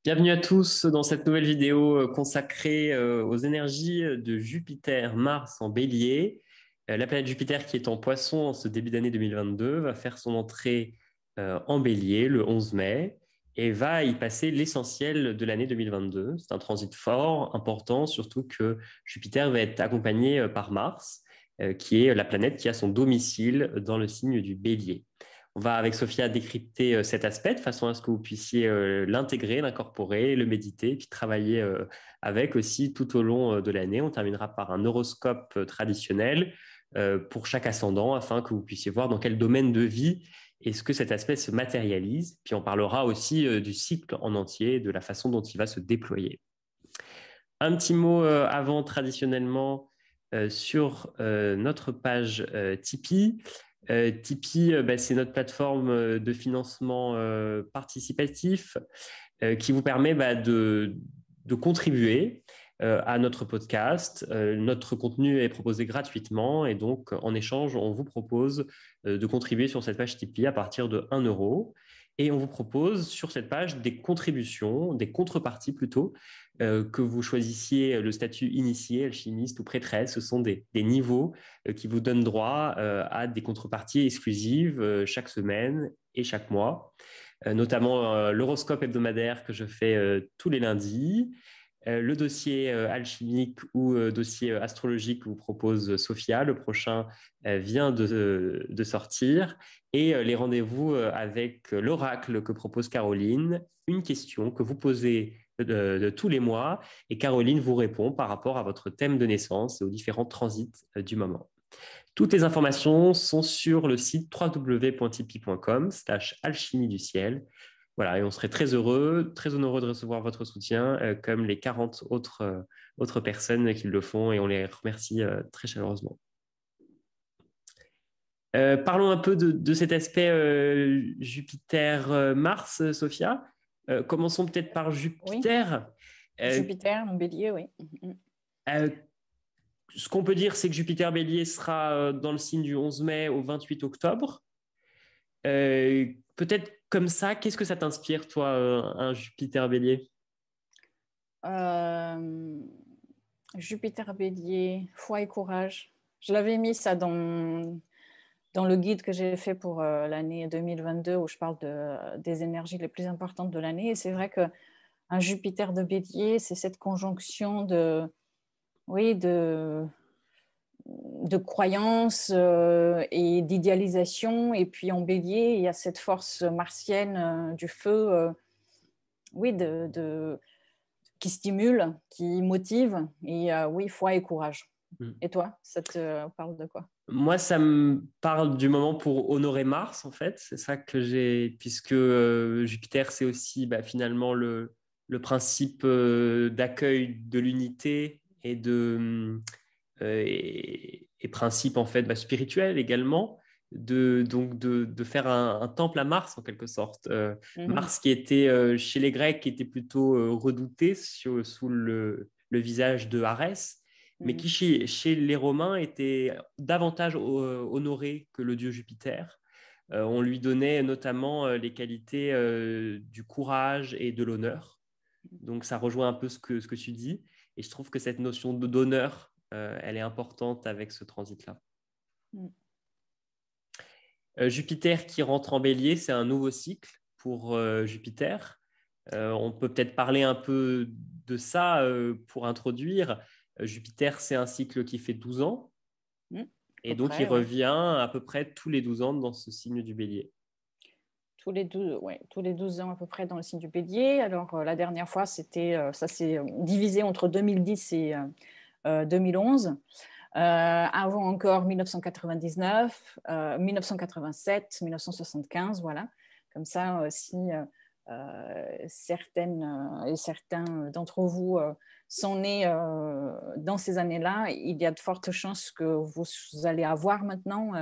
Bienvenue à tous dans cette nouvelle vidéo consacrée aux énergies de Jupiter, Mars en Bélier. La planète Jupiter qui est en Poisson en ce début d'année 2022 va faire son entrée en Bélier le 11 mai et va y passer l'essentiel de l'année 2022. C'est un transit fort, important, surtout que Jupiter va être accompagné par Mars, qui est la planète qui a son domicile dans le signe du Bélier. On va avec Sophia décrypter cet aspect de façon à ce que vous puissiez l'intégrer, l'incorporer, le méditer, puis travailler avec aussi tout au long de l'année. On terminera par un horoscope traditionnel pour chaque ascendant afin que vous puissiez voir dans quel domaine de vie est-ce que cet aspect se matérialise. Puis on parlera aussi du cycle en entier, de la façon dont il va se déployer. Un petit mot avant traditionnellement sur notre page Tipeee. Tipeee, c'est notre plateforme de financement participatif qui vous permet de contribuer à notre podcast. Notre contenu est proposé gratuitement et donc en échange, on vous propose de contribuer sur cette page Tipeee à partir de 1 euro. Et on vous propose sur cette page des contributions, des contreparties plutôt, que vous choisissiez le statut initié, alchimiste ou prêtresse. Ce sont des niveaux qui vous donnent droit à des contreparties exclusives chaque semaine et chaque mois, notamment l'horoscope hebdomadaire que je fais tous les lundis, le dossier alchimique ou dossier astrologique que vous propose Sophia. Le prochain vient de sortir. Et les rendez-vous avec l'oracle que propose Caroline. Une question que vous posez de tous les mois et Caroline vous répond par rapport à votre thème de naissance et aux différents transits du moment. Toutes les informations sont sur le site www.tipeee.com/alchimie du ciel. Voilà, et on serait très honoreux de recevoir votre soutien, comme les 40 autres personnes qui le font, et on les remercie très chaleureusement. Parlons un peu de cet aspect Jupiter-Mars, Sophia. Commençons peut-être par Oui, Jupiter. Euh, Jupiter en bélier, oui. euh, Ce qu'on peut dire, c'est que Jupiter Bélier sera dans le signe du 11 mai au 28 octobre. Peut-être comme ça, qu'est-ce que ça t'inspire, toi, un Jupiter Bélier? Euh, Jupiter bélier, foi et courage. Je l'avais mis ça dans le guide que j'ai fait pour l'année 2022 où je parle des énergies les plus importantes de l'année. Et c'est vrai qu'un Jupiter de bélier, c'est cette conjonction oui, de croyances et d'idéalisation. Et puis en bélier, il y a cette force martienne du feu, oui, qui stimule, qui motive. Et oui, foi et courage. Hmm. Et toi, ça te parle de quoi? Moi, ça me parle du moment pour honorer Mars, en fait. C'est ça que j'ai, puisque Jupiter, c'est aussi finalement le principe d'accueil de l'unité et principe en fait spirituel également. Donc de faire un temple à Mars en quelque sorte. Mhm. Mars qui était chez les Grecs qui était plutôt redouté sous le visage de Arès, mais Mhm. qui chez les Romains était davantage honoré que le dieu Jupiter. On lui donnait notamment les qualités du courage et de l'honneur. Donc ça rejoint un peu ce que tu dis. Et je trouve que cette notion d'honneur, elle est importante avec ce transit-là. Mhm. Jupiter qui rentre en bélier, c'est un nouveau cycle pour Jupiter. On peut peut-être parler un peu de ça pour introduire. Jupiter, c'est un cycle qui fait 12 ans Mhm. À et peu donc il près, oui. revient à peu près tous les 12 ans dans ce signe du bélier. Tous les 12 ans à peu près dans le signe du bélier. Alors, la dernière fois, ça s'est divisé entre 2010 et 2011. Avant encore 1999, 1987, 1975, voilà. Comme ça, si certaines et certains d'entre vous sont nés dans ces années-là, il y a de fortes chances que vous allez avoir maintenant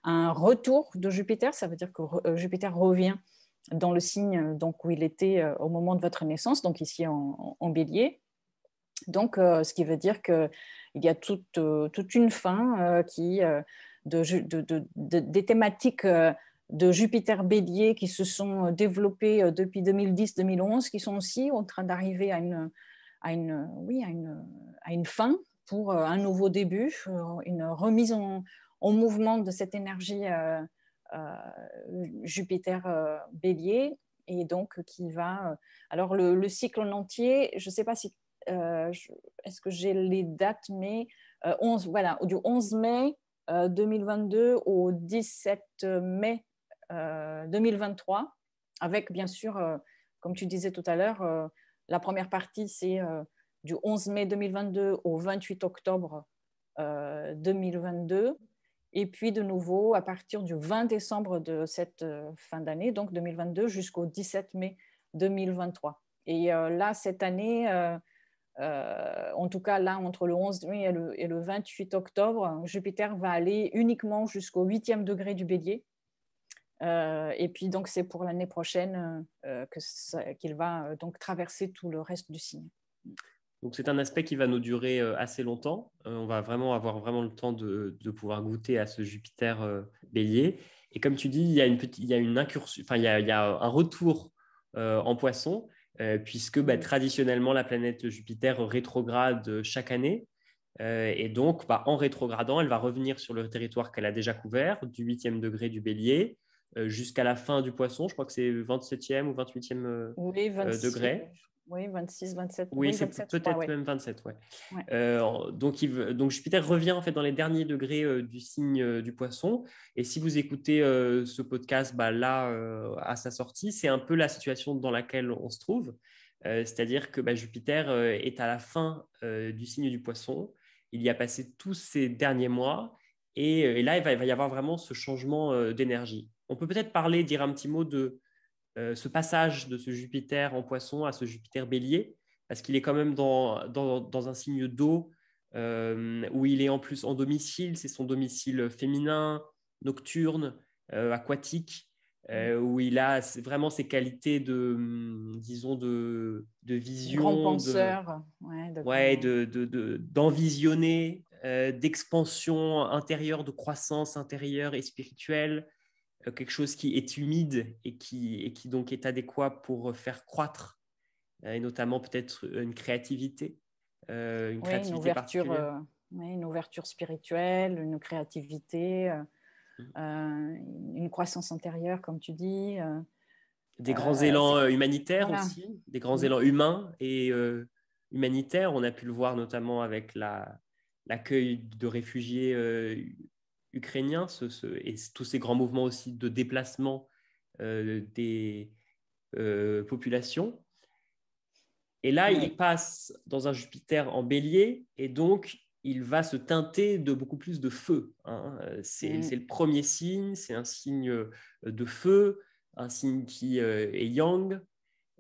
un retour de Jupiter. Ça veut dire que Jupiter revient dans le signe donc, où il était au moment de votre naissance, donc ici en bélier. Donc, ce qui veut dire qu'il y a toute une fin des thématiques de Jupiter Bélier qui se sont développés depuis 2010-2011, qui sont aussi en train d'arriver à une fin pour un nouveau début, une remise en mouvement de cette énergie Jupiter Bélier, et donc qui va... alors le cycle en entier, je ne sais pas si... est-ce que j'ai les dates, mais 11, voilà, du 11 mai 2022 au 17 mai 2023, avec bien sûr, comme tu disais tout à l'heure, la première partie, c'est du 11 mai 2022 au 28 octobre 2022. Et puis de nouveau, à partir du 20 décembre de cette fin d'année, donc 2022, jusqu'au 17 mai 2023. Et là, cette année, en tout cas là, entre le 11 mai et le 28 octobre, Jupiter va aller uniquement jusqu'au 8e degré du Bélier. Et puis donc c'est pour l'année prochaine qu'il va donc traverser tout le reste du signe. Donc c'est un aspect qui va nous durer assez longtemps. On va vraiment avoir vraiment le temps de pouvoir goûter à ce Jupiter Bélier. Et comme tu dis, il y a une incursion, enfin il y a un retour en Poisson, puisque traditionnellement la planète Jupiter rétrograde chaque année. Et donc, en rétrogradant, elle va revenir sur le territoire qu'elle a déjà couvert, du 8e degré du Bélier, jusqu'à la fin du Poisson. Je crois que c'est 27e ou 28e oui, 26, degré. Oui, 26, 27. Oui, oui, c'est 27, peut-être même 27, ouais. Ouais. Donc Jupiter revient en fait dans les derniers degrés du signe du Poisson. Et si vous écoutez ce podcast là à sa sortie, c'est un peu la situation dans laquelle on se trouve. C'est-à-dire que Jupiter est à la fin du signe du Poisson. Il y a passé tous ces derniers mois et là, il va y avoir vraiment ce changement d'énergie. On peut peut-être dire un petit mot de ce passage de ce Jupiter en Poisson à ce Jupiter Bélier, parce qu'il est quand même dans un signe d'eau où il est en plus en domicile, c'est son domicile féminin, nocturne, aquatique, où il a vraiment ses qualités disons, de Grand vision, penseur. d'envisionner, d'expansion intérieure, de croissance intérieure et spirituelle, quelque chose qui est humide et qui donc est adéquat pour faire croître, et notamment peut-être une créativité particulière. Une ouverture spirituelle, une créativité, une croissance intérieure, comme tu dis. Des grands élans humanitaires voilà. aussi, des grands élans humains et humanitaires. On a pu le voir notamment avec l'accueil de réfugiés ukrainiens et tous ces grands mouvements aussi de déplacement des populations. Et là, il passe dans un Jupiter en Bélier et donc il va se teinter de beaucoup plus de feu. C'est le premier signe, c'est un signe de feu, un signe qui est yang.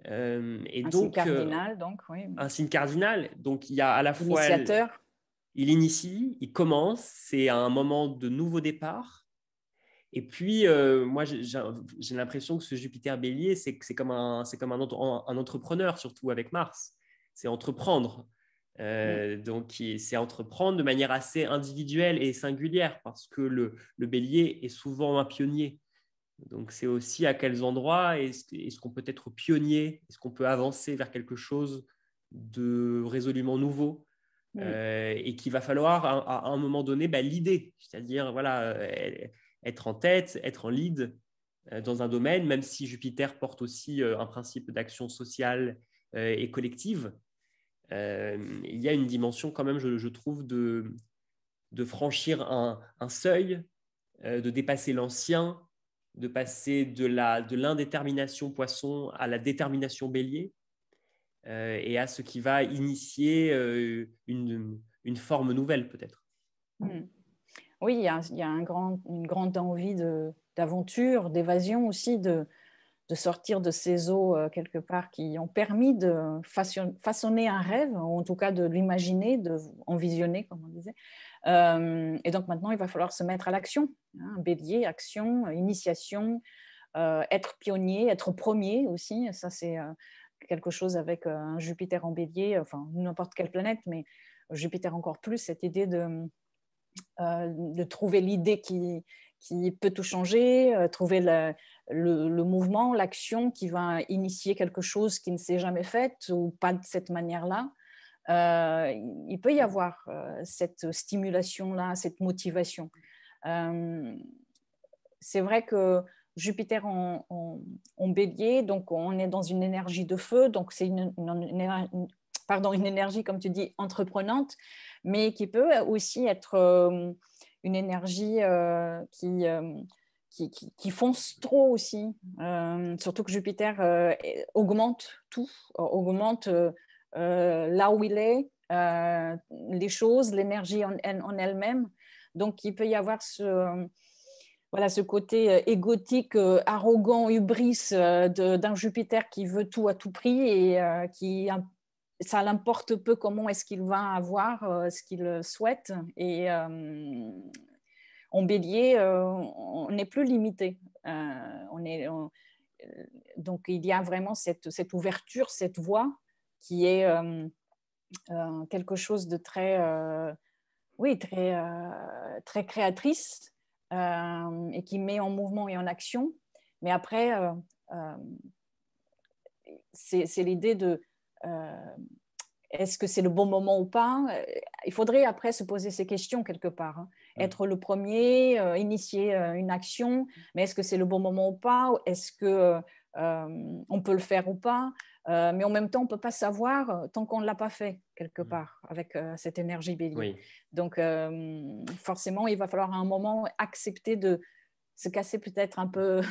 Et un donc, signe cardinal, donc, oui. Un signe cardinal. Donc, il y a à la fois... Initiateur. Il initie, il commence, c'est un moment de nouveau départ. Et puis, moi, j'ai l'impression que ce Jupiter Bélier, c'est comme un entrepreneur, surtout avec Mars. C'est entreprendre. Donc, c'est entreprendre de manière assez individuelle et singulière, parce que le Bélier est souvent un pionnier. Donc, c'est aussi à quels endroits est-ce qu'on peut être pionnier, est-ce qu'on peut avancer vers quelque chose de résolument nouveau, et qu'il va falloir à un moment donné l'idée, c'est-à-dire voilà, être en tête, être en lead dans un domaine, même si Jupiter porte aussi un principe d'action sociale et collective. Il y a une dimension quand même, je trouve, de franchir un seuil, de dépasser l'ancien, de passer de l'indétermination Poisson à la détermination Bélier, et à ce qui va initier une forme nouvelle peut-être. Oui, il y a une grande envie d'aventure, d'évasion aussi, de sortir de ces eaux quelque part qui ont permis de façonner un rêve, ou en tout cas de l'imaginer, de envisionner, comme on disait. Et donc maintenant, il va falloir se mettre à l'action. Bélier, action, initiation, être pionnier, être premier aussi. Ça, c'est quelque chose avec un Jupiter en Bélier, enfin n'importe quelle planète, mais Jupiter encore plus, cette idée de trouver l'idée qui peut tout changer, trouver le mouvement, l'action qui va initier quelque chose qui ne s'est jamais fait ou pas de cette manière-là. Il peut y avoir cette stimulation-là, cette motivation. C'est vrai que Jupiter en bélier, donc on est dans une énergie de feu, donc c'est une énergie, comme tu dis, entreprenante, mais qui peut aussi être une énergie qui fonce trop aussi. Surtout que Jupiter augmente tout, augmente là où il est, les choses, l'énergie en elle-même. Donc, il peut y avoir ce côté égotique, arrogant, hubris d'un Jupiter qui veut tout à tout prix et ça l'importe peu comment est-ce qu'il va avoir ce qu'il souhaite. Et en bélier, on n'est plus limité. Donc, il y a vraiment cette ouverture, cette voie qui est quelque chose de très, très créatrice et qui met en mouvement et en action. Mais après, c'est l'idée de est-ce que c'est le bon moment ou pas? Il faudrait après se poser ces questions quelque part. Hein. Être le premier, initier une action, mais est-ce que c'est le bon moment ou pas? Est-ce que on peut le faire ou pas? Mais en même temps, on ne peut pas savoir tant qu'on ne l'a pas fait quelque part avec cette énergie bélier. Oui. Donc, forcément, il va falloir à un moment accepter de se casser peut-être un peu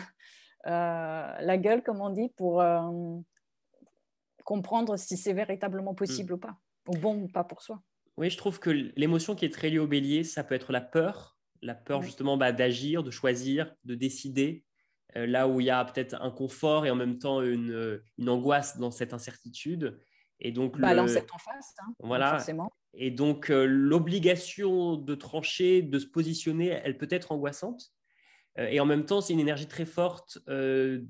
la gueule, comme on dit, pour comprendre si c'est véritablement possible ou pas, ou bon ou pas pour soi. Oui, je trouve que l'émotion qui est très liée au bélier, ça peut être la peur justement d'agir, de choisir, de décider, là où il y a peut-être un confort et en même temps une angoisse dans cette incertitude. Et donc, balance est en face, hein, voilà. Forcément. Et donc, l'obligation de trancher, de se positionner, elle peut être angoissante. Et en même temps, c'est une énergie très forte de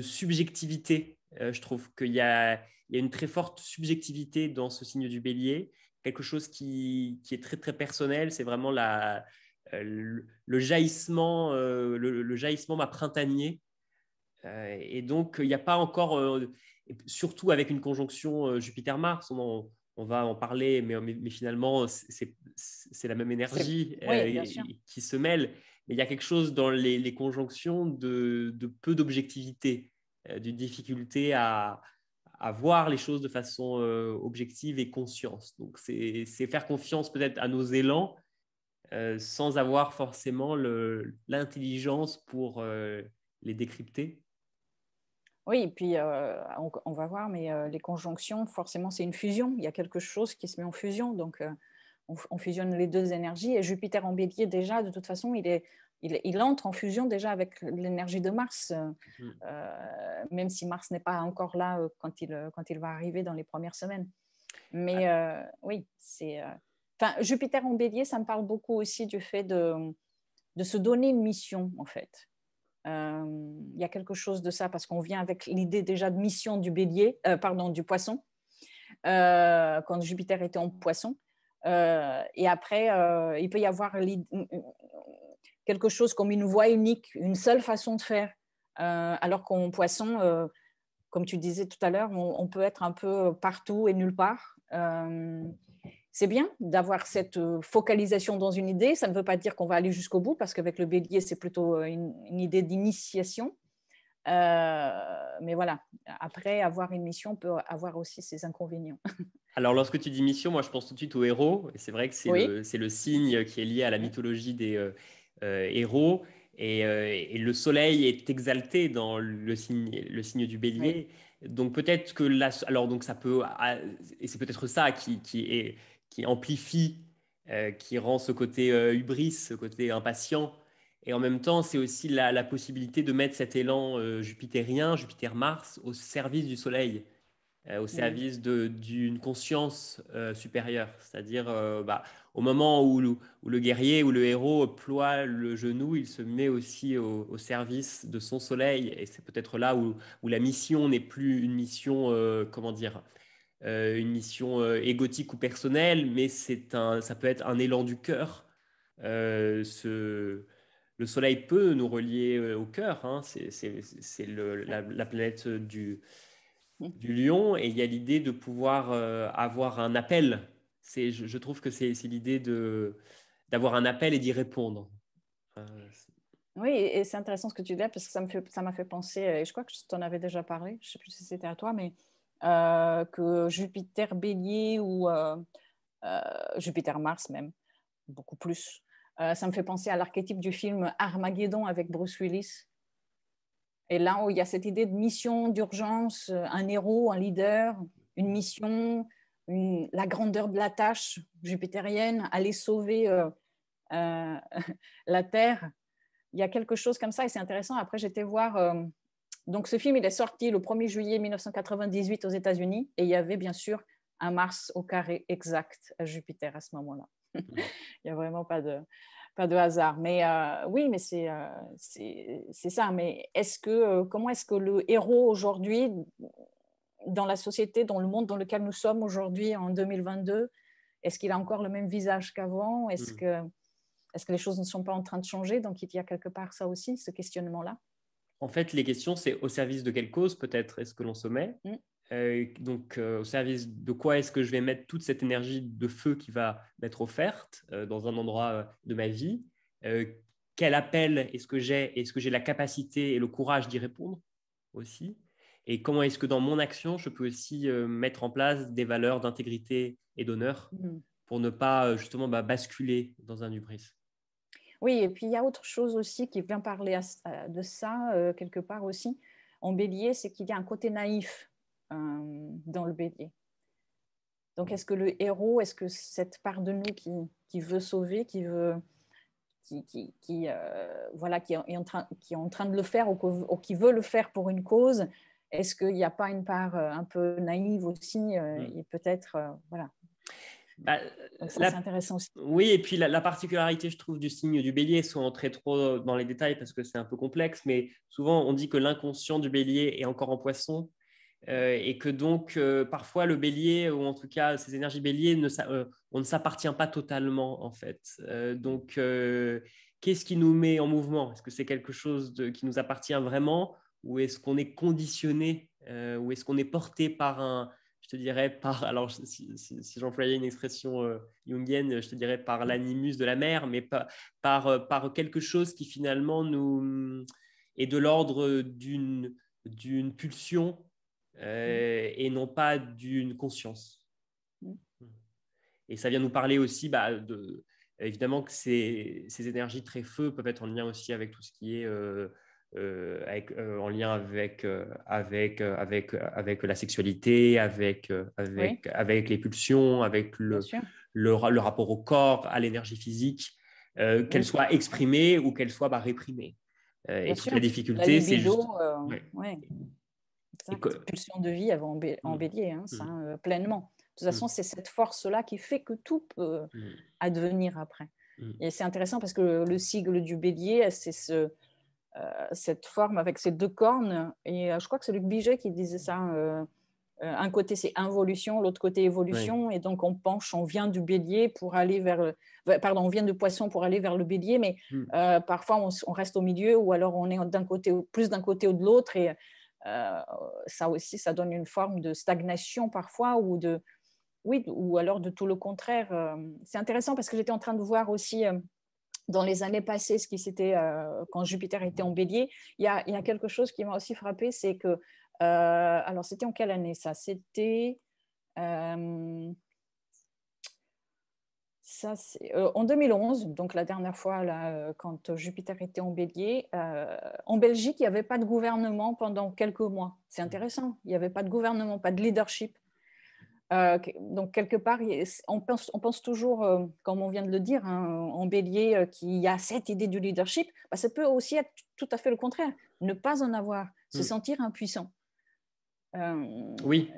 subjectivité. Je trouve qu'il y a une très forte subjectivité dans ce signe du bélier, quelque chose qui est très, très personnel. C'est vraiment le jaillissement, le jaillissement printanier. Et donc, il n'y a pas encore, surtout avec une conjonction Jupiter-Mars, on va en parler, mais finalement, c'est la même énergie qui se mêle. Mais il y a quelque chose dans les conjonctions de peu d'objectivité, d'une difficulté à voir les choses de façon objective et conscience. Donc, c'est faire confiance peut-être à nos élans sans avoir forcément l'intelligence pour les décrypter. Oui, et puis on va voir, mais les conjonctions, forcément, c'est une fusion. Il y a quelque chose qui se met en fusion. Donc, on fusionne les deux énergies. Et Jupiter en bélier, déjà, de toute façon, il entre en fusion déjà avec l'énergie de Mars, même si Mars n'est pas encore là quand il va arriver dans les premières semaines. Mais oui, Jupiter en bélier, ça me parle beaucoup aussi du fait de se donner une mission, en fait. Il y a quelque chose de ça parce qu'on vient avec l'idée déjà de mission du bélier, du poisson, quand Jupiter était en poisson. Et après, il peut y avoir quelque chose comme une voie unique, une seule façon de faire. Alors qu'en poisson, comme tu disais tout à l'heure, on peut être un peu partout et nulle part. C'est bien d'avoir cette focalisation dans une idée. Ça ne veut pas dire qu'on va aller jusqu'au bout, parce qu'avec le bélier, c'est plutôt une idée d'initiation. Mais voilà, après, avoir une mission peut avoir aussi ses inconvénients. Alors, lorsque tu dis mission, moi, je pense tout de suite au héros. Et c'est vrai que c'est le signe qui est lié à la mythologie des héros. Et le soleil est exalté dans le signe du bélier. Oui. Donc, peut-être que là, alors, donc, ça peut, et c'est peut-être ça qui amplifie, qui rend ce côté hubris, ce côté impatient. Et en même temps, c'est aussi la possibilité de mettre cet élan jupitérien, Jupiter-Mars, au service du soleil. Au service d'une conscience supérieure. C'est-à-dire, au moment où le guerrier ou le héros ploie le genou, il se met aussi au service de son soleil. Et c'est peut-être là où la mission n'est plus une mission, une mission égotique ou personnelle, mais ça peut être un élan du cœur Le Soleil peut nous relier au cœur, hein. C'est la planète du lion, et il y a l'idée de pouvoir avoir un appel. Je trouve que c'est l'idée d'avoir un appel et d'y répondre. Oui, et c'est intéressant ce que tu dis parce que ça m'a fait penser, et je crois que je t'en avais déjà parlé, je ne sais plus si c'était à toi, mais que Jupiter Bélier ou Jupiter Mars même, beaucoup plus, ça me fait penser à l'archétype du film Armageddon avec Bruce Willis. Et là où il y a cette idée de mission, d'urgence, un héros, un leader, une mission, la grandeur de la tâche jupitérienne, aller sauver la Terre. Il y a quelque chose comme ça et c'est intéressant. Après, j'étais voir. Donc, ce film, il est sorti le 1er juillet 1998 aux États-Unis et il y avait bien sûr un Mars au carré exact à Jupiter à ce moment-là. Il n'y a vraiment pas de hasard. Mais oui, mais c'est ça. Mais comment est-ce que le héros aujourd'hui, dans la société, dans le monde dans lequel nous sommes aujourd'hui en 2022, est-ce qu'il a encore le même visage qu'avant? Est-ce que les choses ne sont pas en train de changer? Donc, il y a quelque part ça aussi, ce questionnement-là. En fait, les questions, c'est au service de quelle cause peut-être est-ce que l'on se met? Donc, au service de quoi est-ce que je vais mettre toute cette énergie de feu qui va m'être offerte dans un endroit de ma vie? Quel appel est-ce que j'ai? Est-ce que j'ai la capacité et le courage d'y répondre aussi? Et comment est-ce que dans mon action, je peux aussi mettre en place des valeurs d'intégrité et d'honneur pour ne pas justement basculer dans un hubris? Oui, et puis il y a autre chose aussi qui vient parler de ça, quelque part aussi, en bélier, c'est qu'il y a un côté naïf dans le bélier. Donc, est-ce que le héros, est-ce que cette part de nous qui veut sauver, voilà, qui est en train de le faire ou qui veut le faire pour une cause, est-ce qu'il n'y a pas une part un peu naïve aussi et peut-être, voilà. Donc ça, c'est intéressant aussi. Oui, et puis la particularité, je trouve, du signe du bélier, sans entrer trop dans les détails parce que c'est un peu complexe, mais souvent on dit que l'inconscient du bélier est encore en poisson et que donc parfois le bélier, ou en tout cas ces énergies béliers, on ne s'appartient pas totalement en fait. Donc qu'est-ce qui nous met en mouvement? Est-ce que c'est quelque chose qui nous appartient vraiment, ou est-ce qu'on est conditionné, ou est-ce qu'on est porté par je te dirais alors si j'employais une expression jungienne, je te dirais par l'animus de la mer, mais par quelque chose qui finalement nous est de l'ordre d'une pulsion et non pas d'une conscience. Et ça vient nous parler aussi évidemment que ces énergies très feu peuvent être en lien aussi avec tout ce qui est en lien avec la sexualité, avec les pulsions, avec le rapport au corps, à l'énergie physique, qu'elle soit exprimée ou qu'elle soit réprimée. Et toute la difficulté, c'est juste... Pulsion de vie en bélier, hein, ça, pleinement. De toute façon, c'est cette force-là qui fait que tout peut advenir après. Et c'est intéressant parce que le sigle du bélier, c'est cette forme avec ces deux cornes. Et je crois que c'est Luc Biget qui disait ça. Un côté, c'est involution, l'autre côté, évolution. Oui. Et donc, on penche, on vient du bélier pour aller on vient du poisson pour aller vers le bélier, mais parfois, on reste au milieu ou alors on est plus d'un côté ou de l'autre. Et ça aussi, ça donne une forme de stagnation parfois ou alors de tout le contraire. C'est intéressant parce que j'étais en train de voir aussi dans les années passées ce qui s'était quand Jupiter était en bélier. Il y a quelque chose qui m'a aussi frappé, c'est que alors c'était en quelle année ça? C'était en 2011, donc la dernière fois là, quand Jupiter était en bélier. En Belgique, il n'y avait pas de gouvernement pendant quelques mois. C'est intéressant. Il n'y avait pas de gouvernement, pas de leadership. Donc, quelque part, on pense toujours, comme on vient de le dire, hein, en bélier, qu'il y a cette idée du leadership. Ça peut aussi être tout à fait le contraire. Ne pas en avoir, se sentir impuissant. Oui.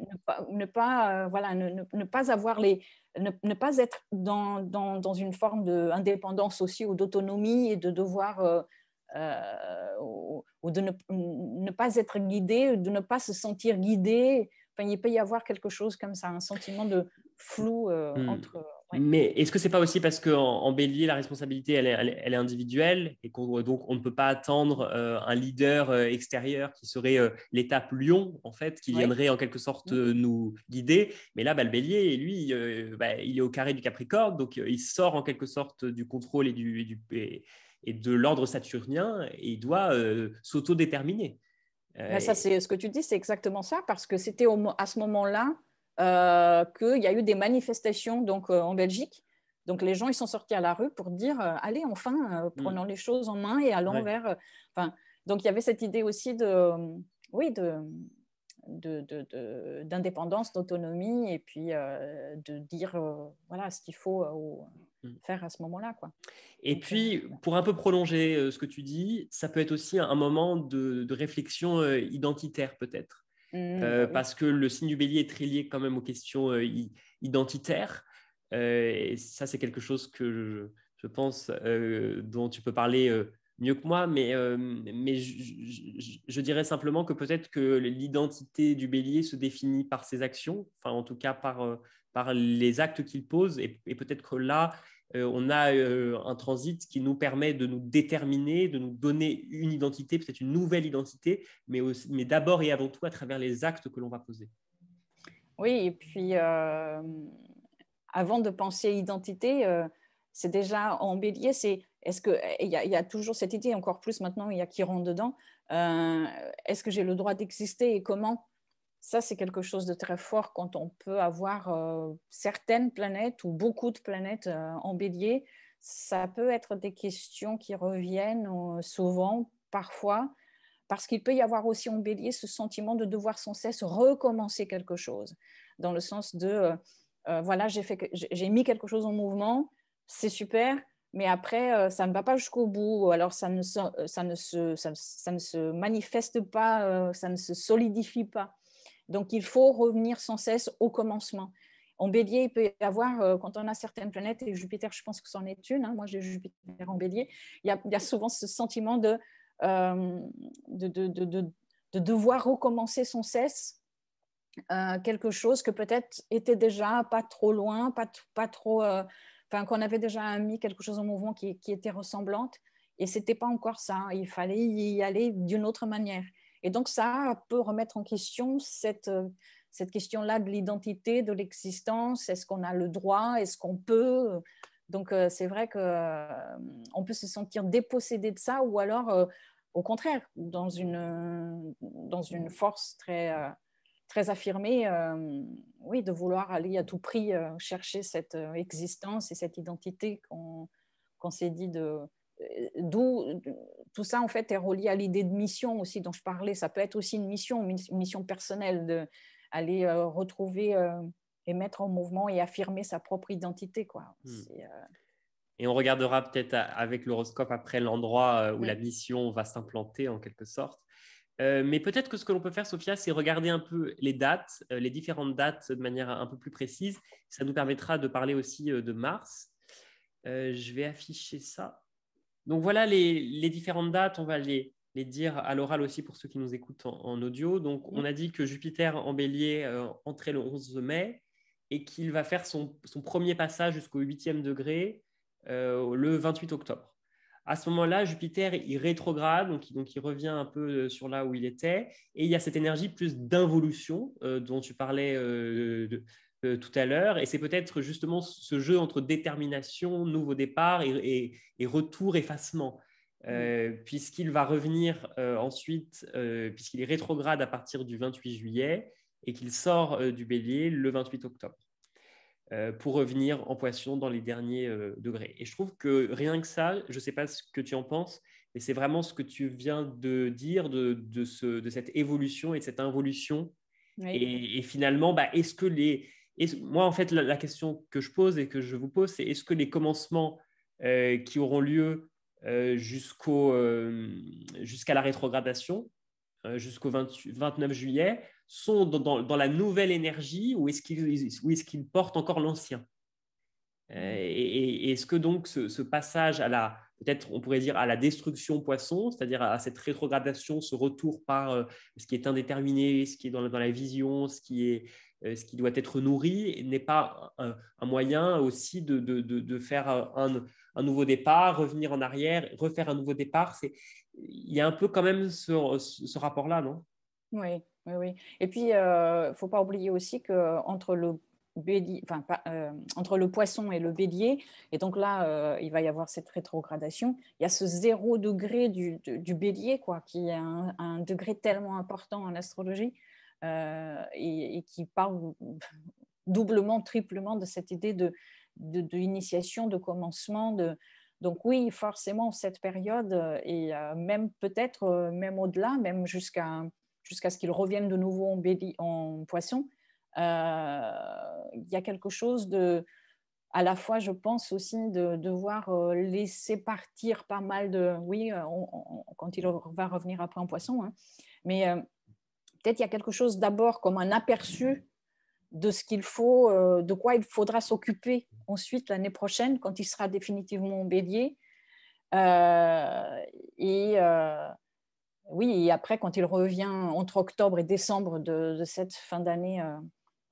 Ne pas avoir ne pas être dans une forme d'indépendance aussi ou d'autonomie et de devoir ou de ne pas être guidé, de ne pas se sentir guidé. Enfin, il peut y avoir quelque chose comme ça, un sentiment de flou Hmm. entre… ouais. Mais est-ce que c'est pas aussi parce qu'en bélier, la responsabilité, elle est individuelle et donc on ne peut pas attendre un leader extérieur qui serait l'étape lion, en fait, qui Oui. viendrait en quelque sorte nous guider. Mais là, le bélier, lui, il est au carré du Capricorne, donc il sort en quelque sorte du contrôle et de l'ordre saturnien et il doit s'autodéterminer. Ben, ça, c'est ce que tu dis, c'est exactement ça, parce que c'était à ce moment-là qu'il y a eu des manifestations donc, en Belgique. Donc, les gens, ils sont sortis à la rue pour dire allez, enfin, prenons les choses en main et allons Ouais. vers… enfin, donc, il y avait cette idée aussi de, oui, d'indépendance, d'autonomie, et puis de dire voilà ce qu'il faut Mm. faire à ce moment-là, quoi. Et Donc, puis, pour un peu prolonger ce que tu dis, ça peut être aussi un moment de réflexion identitaire, peut-être. bah oui. Parce que le signe du bélier est très lié quand même aux questions identitaires. Et ça, c'est quelque chose que je pense dont tu peux parler mieux que moi, mais je dirais simplement que peut-être que l'identité du bélier se définit par ses actions, enfin en tout cas par les actes qu'il pose, et peut-être que là, on a un transit qui nous permet de nous déterminer, de nous donner une identité, peut-être une nouvelle identité, mais d'abord et avant tout à travers les actes que l'on va poser. Oui, et puis avant de penser identité, c'est déjà en bélier, est-ce que il y a toujours cette idée, encore plus maintenant, il y a qui rentre dedans, est-ce que j'ai le droit d'exister et comment? Ça, c'est quelque chose de très fort quand on peut avoir certaines planètes ou beaucoup de planètes en bélier. Ça peut être des questions qui reviennent souvent, parfois, parce qu'il peut y avoir aussi en bélier ce sentiment de devoir sans cesse recommencer quelque chose, dans le sens de, voilà, j'ai mis quelque chose en mouvement, c'est super, mais après, ça ne va pas jusqu'au bout, alors ça ne se manifeste pas, ça ne se solidifie pas. Donc, il faut revenir sans cesse au commencement. En bélier, il peut y avoir, quand on a certaines planètes, et Jupiter, je pense que c'en est une, hein, moi j'ai Jupiter en bélier, il y a souvent ce sentiment euh, de, de, de, de, devoir recommencer sans cesse quelque chose que peut-être était déjà pas trop loin, pas trop, enfin qu'on avait déjà mis quelque chose en mouvement qui était ressemblante, et c'était pas encore ça. Il fallait y aller d'une autre manière. Et donc ça peut remettre en question cette question-là de l'identité, de l'existence. Est-ce qu'on a le droit? Est-ce qu'on peut? Donc c'est vrai qu'on peut se sentir dépossédé de ça, ou alors au contraire dans une force très affirmée, oui, de vouloir aller à tout prix chercher cette existence et cette identité qu'on s'est dit de… D'où tout ça, en fait, est relié à l'idée de mission aussi dont je parlais. Ça peut être aussi une mission personnelle, d'aller retrouver et mettre en mouvement et affirmer sa propre identité, quoi. Et on regardera peut-être avec l'horoscope après l'endroit où la mission va s'implanter en quelque sorte. Mais peut-être que ce que l'on peut faire, Sophia, c'est regarder un peu les dates, les différentes dates de manière un peu plus précise. Ça nous permettra de parler aussi de Mars. Je vais afficher ça. Donc voilà les différentes dates, on va les dire à l'oral aussi pour ceux qui nous écoutent en audio. Donc on a dit que Jupiter en bélier entrait le 11 mai et qu'il va faire son premier passage jusqu'au 8e degré le 28 octobre. À ce moment-là, Jupiter, il rétrograde, donc il revient un peu sur là où il était, et il y a cette énergie plus d'involution dont tu parlais tout à l'heure, et c'est peut-être justement ce jeu entre détermination, nouveau départ et retour, effacement. Puisqu'il va revenir ensuite, puisqu'il est rétrograde à partir du 28 juillet et qu'il sort du bélier le 28 octobre pour revenir en poisson dans les derniers degrés. Et je trouve que rien que ça, je ne sais pas ce que tu en penses, mais c'est vraiment ce que tu viens de dire de cette évolution et de cette involution. Oui. Et finalement, est-ce que moi, en fait, la question que je pose et que je vous pose, c'est est-ce que les commencements qui auront lieu jusqu'à la rétrogradation, jusqu'au 29 juillet, sont dans la nouvelle énergie ou est-ce qu'ils portent encore l'ancien? Et est-ce que donc ce passage à la, peut-être on pourrait dire à la destruction poisson, c'est-à-dire à cette rétrogradation, ce retour par ce qui est indéterminé, ce qui est dans la vision, ce qui doit être nourri, n'est pas un moyen aussi de faire un nouveau départ, revenir en arrière, refaire un nouveau départ. Il y a un peu quand même ce rapport-là, non? Oui, oui, oui. Et puis, il ne faut pas oublier aussi qu'entre le bélier, enfin, entre le poisson et le bélier, et donc là, il va y avoir cette rétrogradation, il y a ce 0 degré du bélier, quoi, qui est un degré tellement important en astrologie et qui parle doublement, triplement de cette idée d'initiation, de commencement. Donc oui, forcément, cette période, et même peut-être, même au-delà, même jusqu'à ce qu'il revienne de nouveau en poisson, il y a quelque chose à la fois, je pense aussi, de devoir laisser partir pas mal oui, quand il va revenir après en poisson, hein, mais peut-être il y a quelque chose d'abord comme un aperçu de ce qu'il faut, de quoi il faudra s'occuper ensuite l'année prochaine quand il sera définitivement en bélier. Et oui, et après, quand il revient entre octobre et décembre de cette fin d'année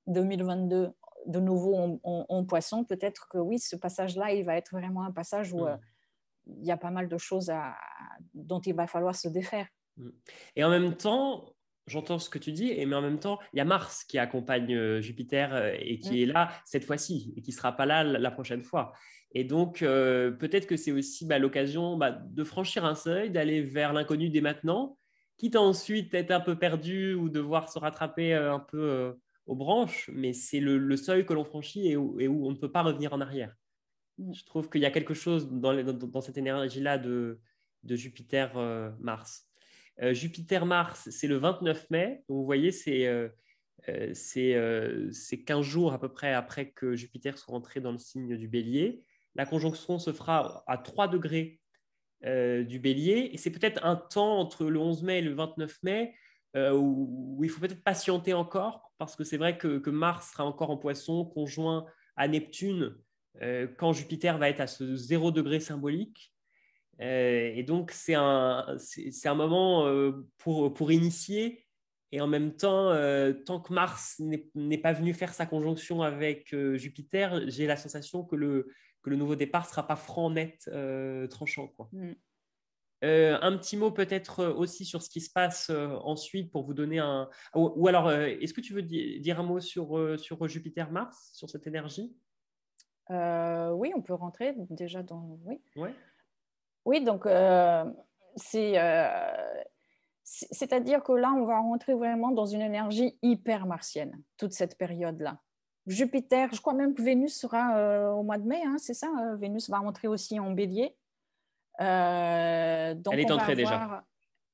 2022, de nouveau en poisson, peut-être que oui, ce passage-là, il va être vraiment un passage où il y a pas mal de choses dont il va falloir se défaire. Et en même temps, j'entends ce que tu dis, mais en même temps, il y a Mars qui accompagne Jupiter et qui est là cette fois-ci et qui ne sera pas là la prochaine fois. Et donc, peut-être que c'est aussi l'occasion de franchir un seuil, d'aller vers l'inconnu dès maintenant, quitte à ensuite être un peu perdu ou devoir se rattraper un peu aux branches, mais c'est le seuil que l'on franchit et où on ne peut pas revenir en arrière. Je trouve qu'il y a quelque chose dans cette énergie-là de Jupiter-Mars. Jupiter-Mars, c'est le 29 mai. Donc, vous voyez, c'est 15 jours à peu près après que Jupiter soit rentré dans le signe du Bélier. La conjonction se fera à 3 degrés du Bélier. Et c'est peut-être un temps entre le 11 mai et le 29 mai où il faut peut-être patienter encore, parce que c'est vrai que Mars sera encore en Poisson, conjoint à Neptune, quand Jupiter va être à ce 0 degré symbolique. Et donc, c'est un moment pour initier. Et en même temps, tant que Mars n'est pas venu faire sa conjonction avec Jupiter, j'ai la sensation que le nouveau départ ne sera pas franc, net, tranchant, quoi. Un petit mot peut-être aussi sur ce qui se passe ensuite pour vous donner un... Ou alors, est-ce que tu veux dire un mot sur Jupiter-Mars, sur cette énergie? Oui, on peut rentrer déjà dans... Oui, Ouais. oui, donc c'est-à-dire que là, on va rentrer vraiment dans une énergie hyper martienne, toute cette période-là. Jupiter, je crois même que Vénus sera au mois de mai, hein, c'est ça, Vénus va rentrer aussi en bélier. Elle Donc, est on va entrée déjà. avoir...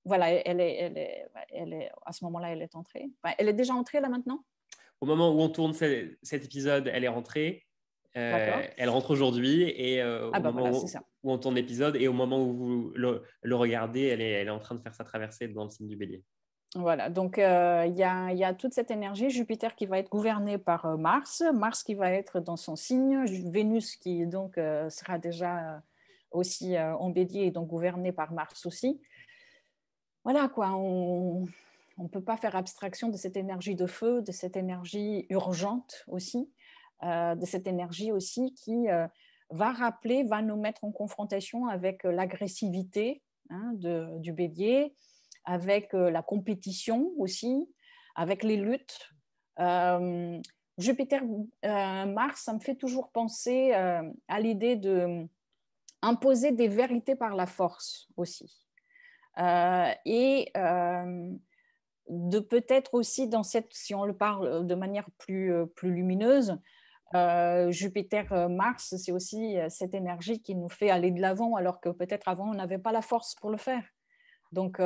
Voilà, à ce moment-là, elle est entrée. Enfin, elle est déjà entrée là maintenant? Au moment où on tourne cet épisode, elle est rentrée. D'accord. Elle rentre aujourd'hui et Ah au ben moment voilà, c'est ça. où on tourne l'épisode et au moment où vous le regardez, elle est en train de faire sa traversée dans le signe du Bélier. Voilà, donc il y a toute cette énergie, Jupiter qui va être gouverné par Mars, Mars qui va être dans son signe, Vénus qui donc sera déjà aussi en bélier et donc gouverné par Mars aussi. Voilà quoi, on ne peut pas faire abstraction de cette énergie de feu, de cette énergie urgente aussi, de cette énergie aussi qui va rappeler, va nous mettre en confrontation avec l'agressivité hein, du bélier, avec la compétition aussi, avec les luttes. Jupiter-Mars, ça me fait toujours penser à l'idée d'imposer des vérités par la force aussi. Et de peut-être aussi dans cette, si on le parle de manière plus lumineuse, Jupiter-Mars, c'est aussi cette énergie qui nous fait aller de l'avant alors que peut-être avant on n'avait pas la force pour le faire. Donc,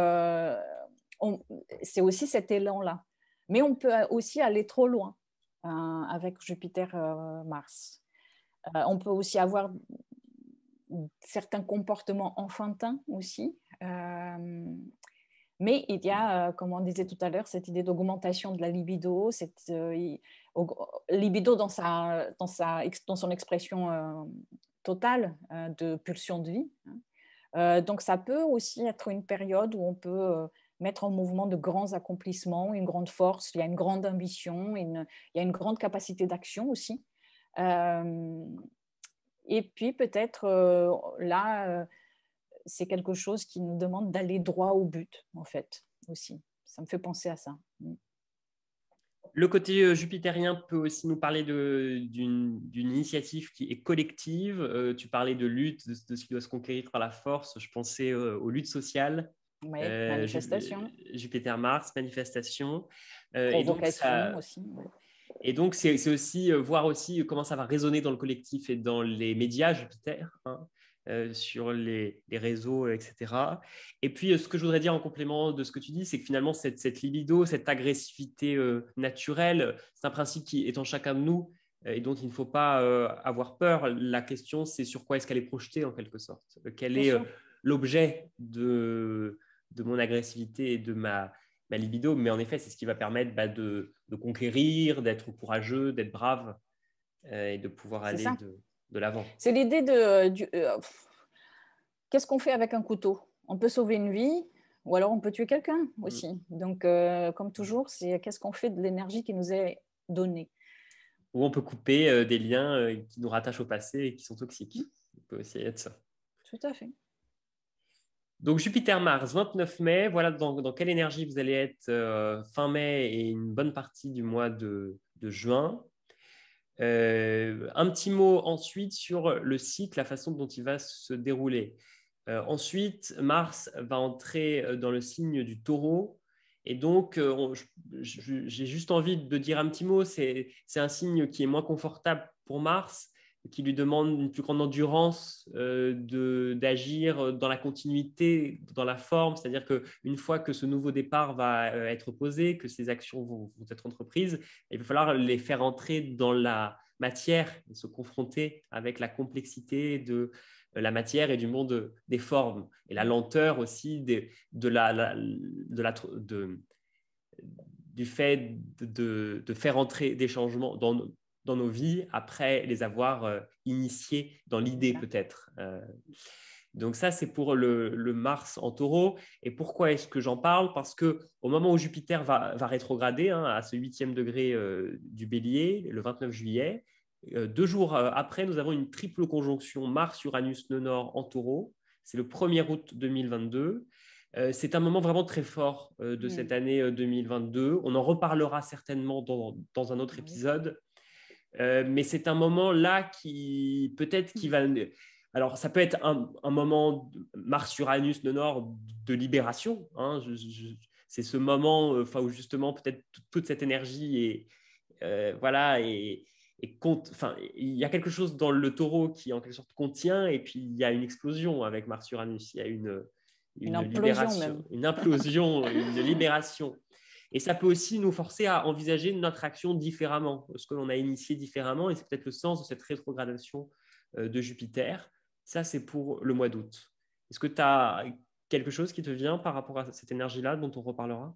c'est aussi cet élan-là. Mais on peut aussi aller trop loin avec Jupiter-Mars. On peut aussi avoir certains comportements enfantins aussi. Mais il y a, comme on disait tout à l'heure, cette idée d'augmentation de la libido, libido dans son expression totale de pulsion de vie, hein. Donc, ça peut aussi être une période où on peut mettre en mouvement de grands accomplissements, une grande force, il y a une grande ambition, il y a une grande capacité d'action aussi. Euh, et puis, peut-être là, c'est quelque chose qui nous demande d'aller droit au but, en fait, aussi. Ça me fait penser à ça. Le côté jupitérien peut aussi nous parler d'une initiative qui est collective. Tu parlais de lutte, de ce qui doit se conquérir par la force. Je pensais aux luttes sociales. Oui, manifestation, Jupiter-Mars, manifestation. Et donc, provocation aussi. Ouais. et donc, c'est aussi voir aussi comment ça va résonner dans le collectif et dans les médias Jupiter, hein, sur les réseaux, etc. Et puis, ce que je voudrais dire en complément de ce que tu dis, c'est que finalement, cette libido, cette agressivité naturelle, c'est un principe qui est en chacun de nous et dont il ne faut pas avoir peur. La question, c'est sur quoi est-ce qu'elle est projetée en quelque sorte. Quel Bien est sûr. l'objet de mon agressivité et de ma libido, mais en effet, c'est ce qui va permettre de conquérir, d'être courageux, d'être brave et de pouvoir C'est aller ça. de l'avant. C'est l'idée qu'est-ce qu'on fait avec un couteau? On peut sauver une vie ou alors on peut tuer quelqu'un aussi. Donc, comme toujours, c'est qu'est-ce qu'on fait de l'énergie qui nous est donnée? Ou on peut couper des liens qui nous rattachent au passé et qui sont toxiques. On peut aussi être ça. Tout à fait. Donc Jupiter-Mars, 29 mai, voilà dans quelle énergie vous allez être fin mai et une bonne partie du mois de juin. Un petit mot ensuite sur le cycle, la façon dont il va se dérouler. Ensuite, Mars va entrer dans le signe du Taureau. Et donc, j'ai juste envie de dire un petit mot. C'est un signe qui est moins confortable pour Mars, qui lui demande une plus grande endurance d'agir dans la continuité, dans la forme. C'est-à-dire qu'une fois que ce nouveau départ va être posé, que ces actions vont être entreprises, il va falloir les faire entrer dans la matière et se confronter avec la complexité de la matière et du monde des formes et la lenteur aussi du fait de faire entrer des changements dans nos vies après les avoir initiés dans l'idée peut-être. Donc ça, c'est pour le Mars en taureau. Et pourquoi est-ce que j'en parle? Parce qu'au moment où Jupiter va rétrograder à ce 8e degré du bélier, le 29 juillet, 2 jours après, nous avons une triple conjonction Mars-Uranus-Nœud-Nord en taureau. C'est le 1er août 2022. C'est un moment vraiment très fort de cette année 2022. On en reparlera certainement dans un autre épisode. Mais c'est un moment là qui peut-être qui va... Alors, ça peut être un moment Mars-Uranus Nord de libération. Hein, c'est ce moment où justement peut-être toute cette énergie voilà, il y a quelque chose dans le taureau qui en quelque sorte contient et puis il y a une explosion avec Mars-Uranus. Il y a une implosion libération, même. une implosion, une libération. Et ça peut aussi nous forcer à envisager notre action différemment, ce que l'on a initié différemment. Et c'est peut-être le sens de cette rétrogradation de Jupiter. Ça, c'est pour le mois d'août. Est-ce que tu as quelque chose qui te vient par rapport à cette énergie-là dont on reparlera?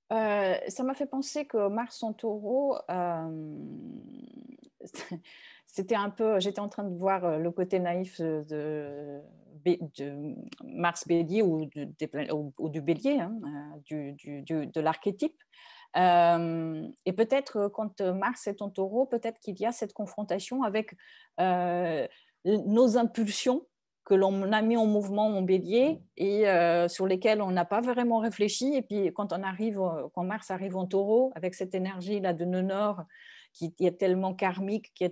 Ça m'a fait penser que Mars en taureau, c'était un peu, j'étais en train de voir le côté naïf de Mars bélier ou du bélier, hein, de l'archétype. Et peut-être quand Mars est en taureau, peut-être qu'il y a cette confrontation avec nos impulsions que l'on a mis en mouvement en bélier et sur lesquels on n'a pas vraiment réfléchi. Et puis quand Mars arrive en taureau, avec cette énergie-là de nœud nord qui est tellement karmique, qui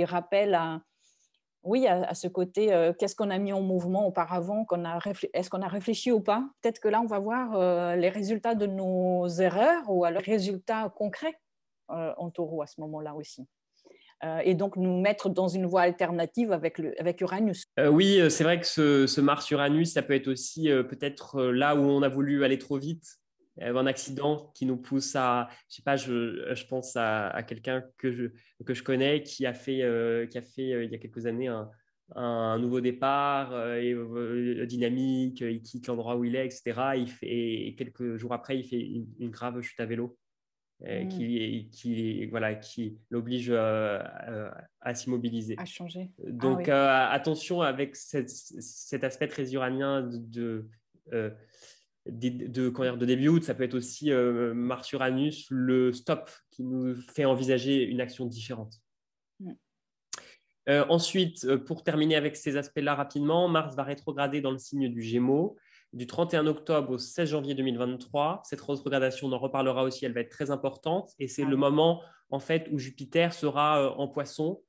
rappelle à ce côté, qu'est-ce qu'on a mis en mouvement auparavant, est-ce qu'on a réfléchi ou pas? Peut-être que là, on va voir les résultats de nos erreurs ou alors les résultats concrets en taureau à ce moment-là aussi. Et donc nous mettre dans une voie alternative avec Uranus. Oui, c'est vrai que ce Mars-Uranus, ça peut être aussi peut-être là où on a voulu aller trop vite, un accident qui nous pousse à, je sais pas, je pense à quelqu'un que je connais qui a fait il y a quelques années un nouveau départ, dynamique, il quitte l'endroit où il est, etc. Et quelques jours après, il fait une grave chute à vélo qui l'oblige à s'immobiliser. À changer. Ah Donc, oui. attention avec cet aspect très uranien euh, comment dire, de début août. Ça peut être aussi Mars-Uranus, le stop qui nous fait envisager une action différente. Mm. Ensuite, pour terminer avec ces aspects-là rapidement, Mars va rétrograder dans le signe du Gémeaux du 31 octobre au 16 janvier 2023. Cette rétrogradation, on en reparlera aussi, elle va être très importante et c'est Ah le oui. moment en fait où Jupiter sera en Poisson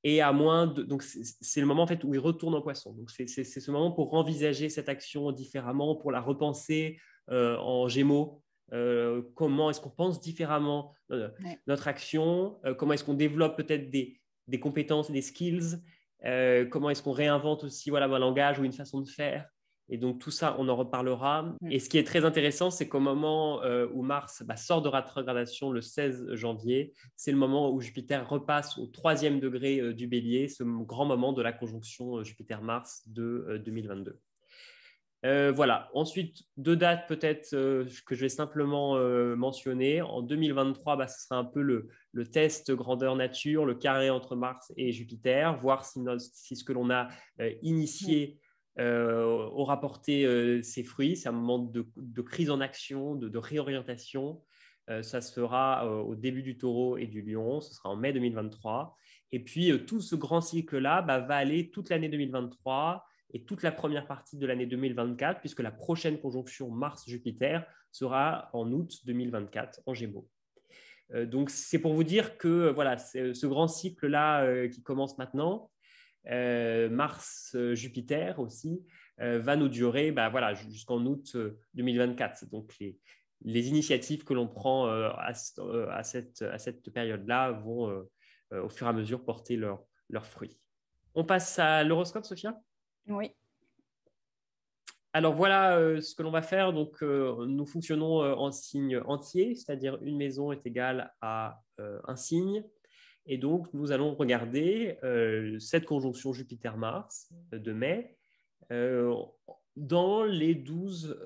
et donc c'est le moment en fait où il retourne en Poisson. Donc c'est ce moment pour envisager cette action différemment, pour la repenser en Gémeaux. Comment est-ce qu'on pense différemment Ouais. notre action, comment est-ce qu'on développe peut-être des compétences, des skills, comment est-ce qu'on réinvente aussi voilà, un langage ou une façon de faire. Et donc tout ça, on en reparlera. Mm. Et ce qui est très intéressant, c'est qu'au moment où Mars sort de rétrogradation le 16 janvier, c'est le moment où Jupiter repasse au 3e degré du Bélier, ce grand moment de la conjonction Jupiter-Mars de 2022. Voilà. Ensuite, 2 dates peut-être que je vais simplement mentionner. En 2023, ce sera un peu le test grandeur nature, le carré entre Mars et Jupiter, voir si ce que l'on a initié aura porté ses fruits. C'est un moment de crise en action, de réorientation. Ça se fera au début du Taureau et du Lion. Ce sera en mai 2023. Et puis, tout ce grand cycle-là va aller toute l'année 2023 et toute la première partie de l'année 2024, puisque la prochaine conjonction Mars-Jupiter sera en août 2024 en Gémeaux. Donc, c'est pour vous dire que voilà, ce grand cycle-là qui commence maintenant, Mars-Jupiter aussi, va nous durer voilà, jusqu'en août 2024. Donc, les initiatives que l'on prend à cette période-là vont au fur et à mesure porter leurs fruits. On passe à l'horoscope, Sophia? Oui. Alors voilà ce que l'on va faire. Donc, nous fonctionnons en signe entier, c'est-à-dire une maison est égale à un signe. Et donc, nous allons regarder cette conjonction Jupiter-Mars de mai euh, dans les 12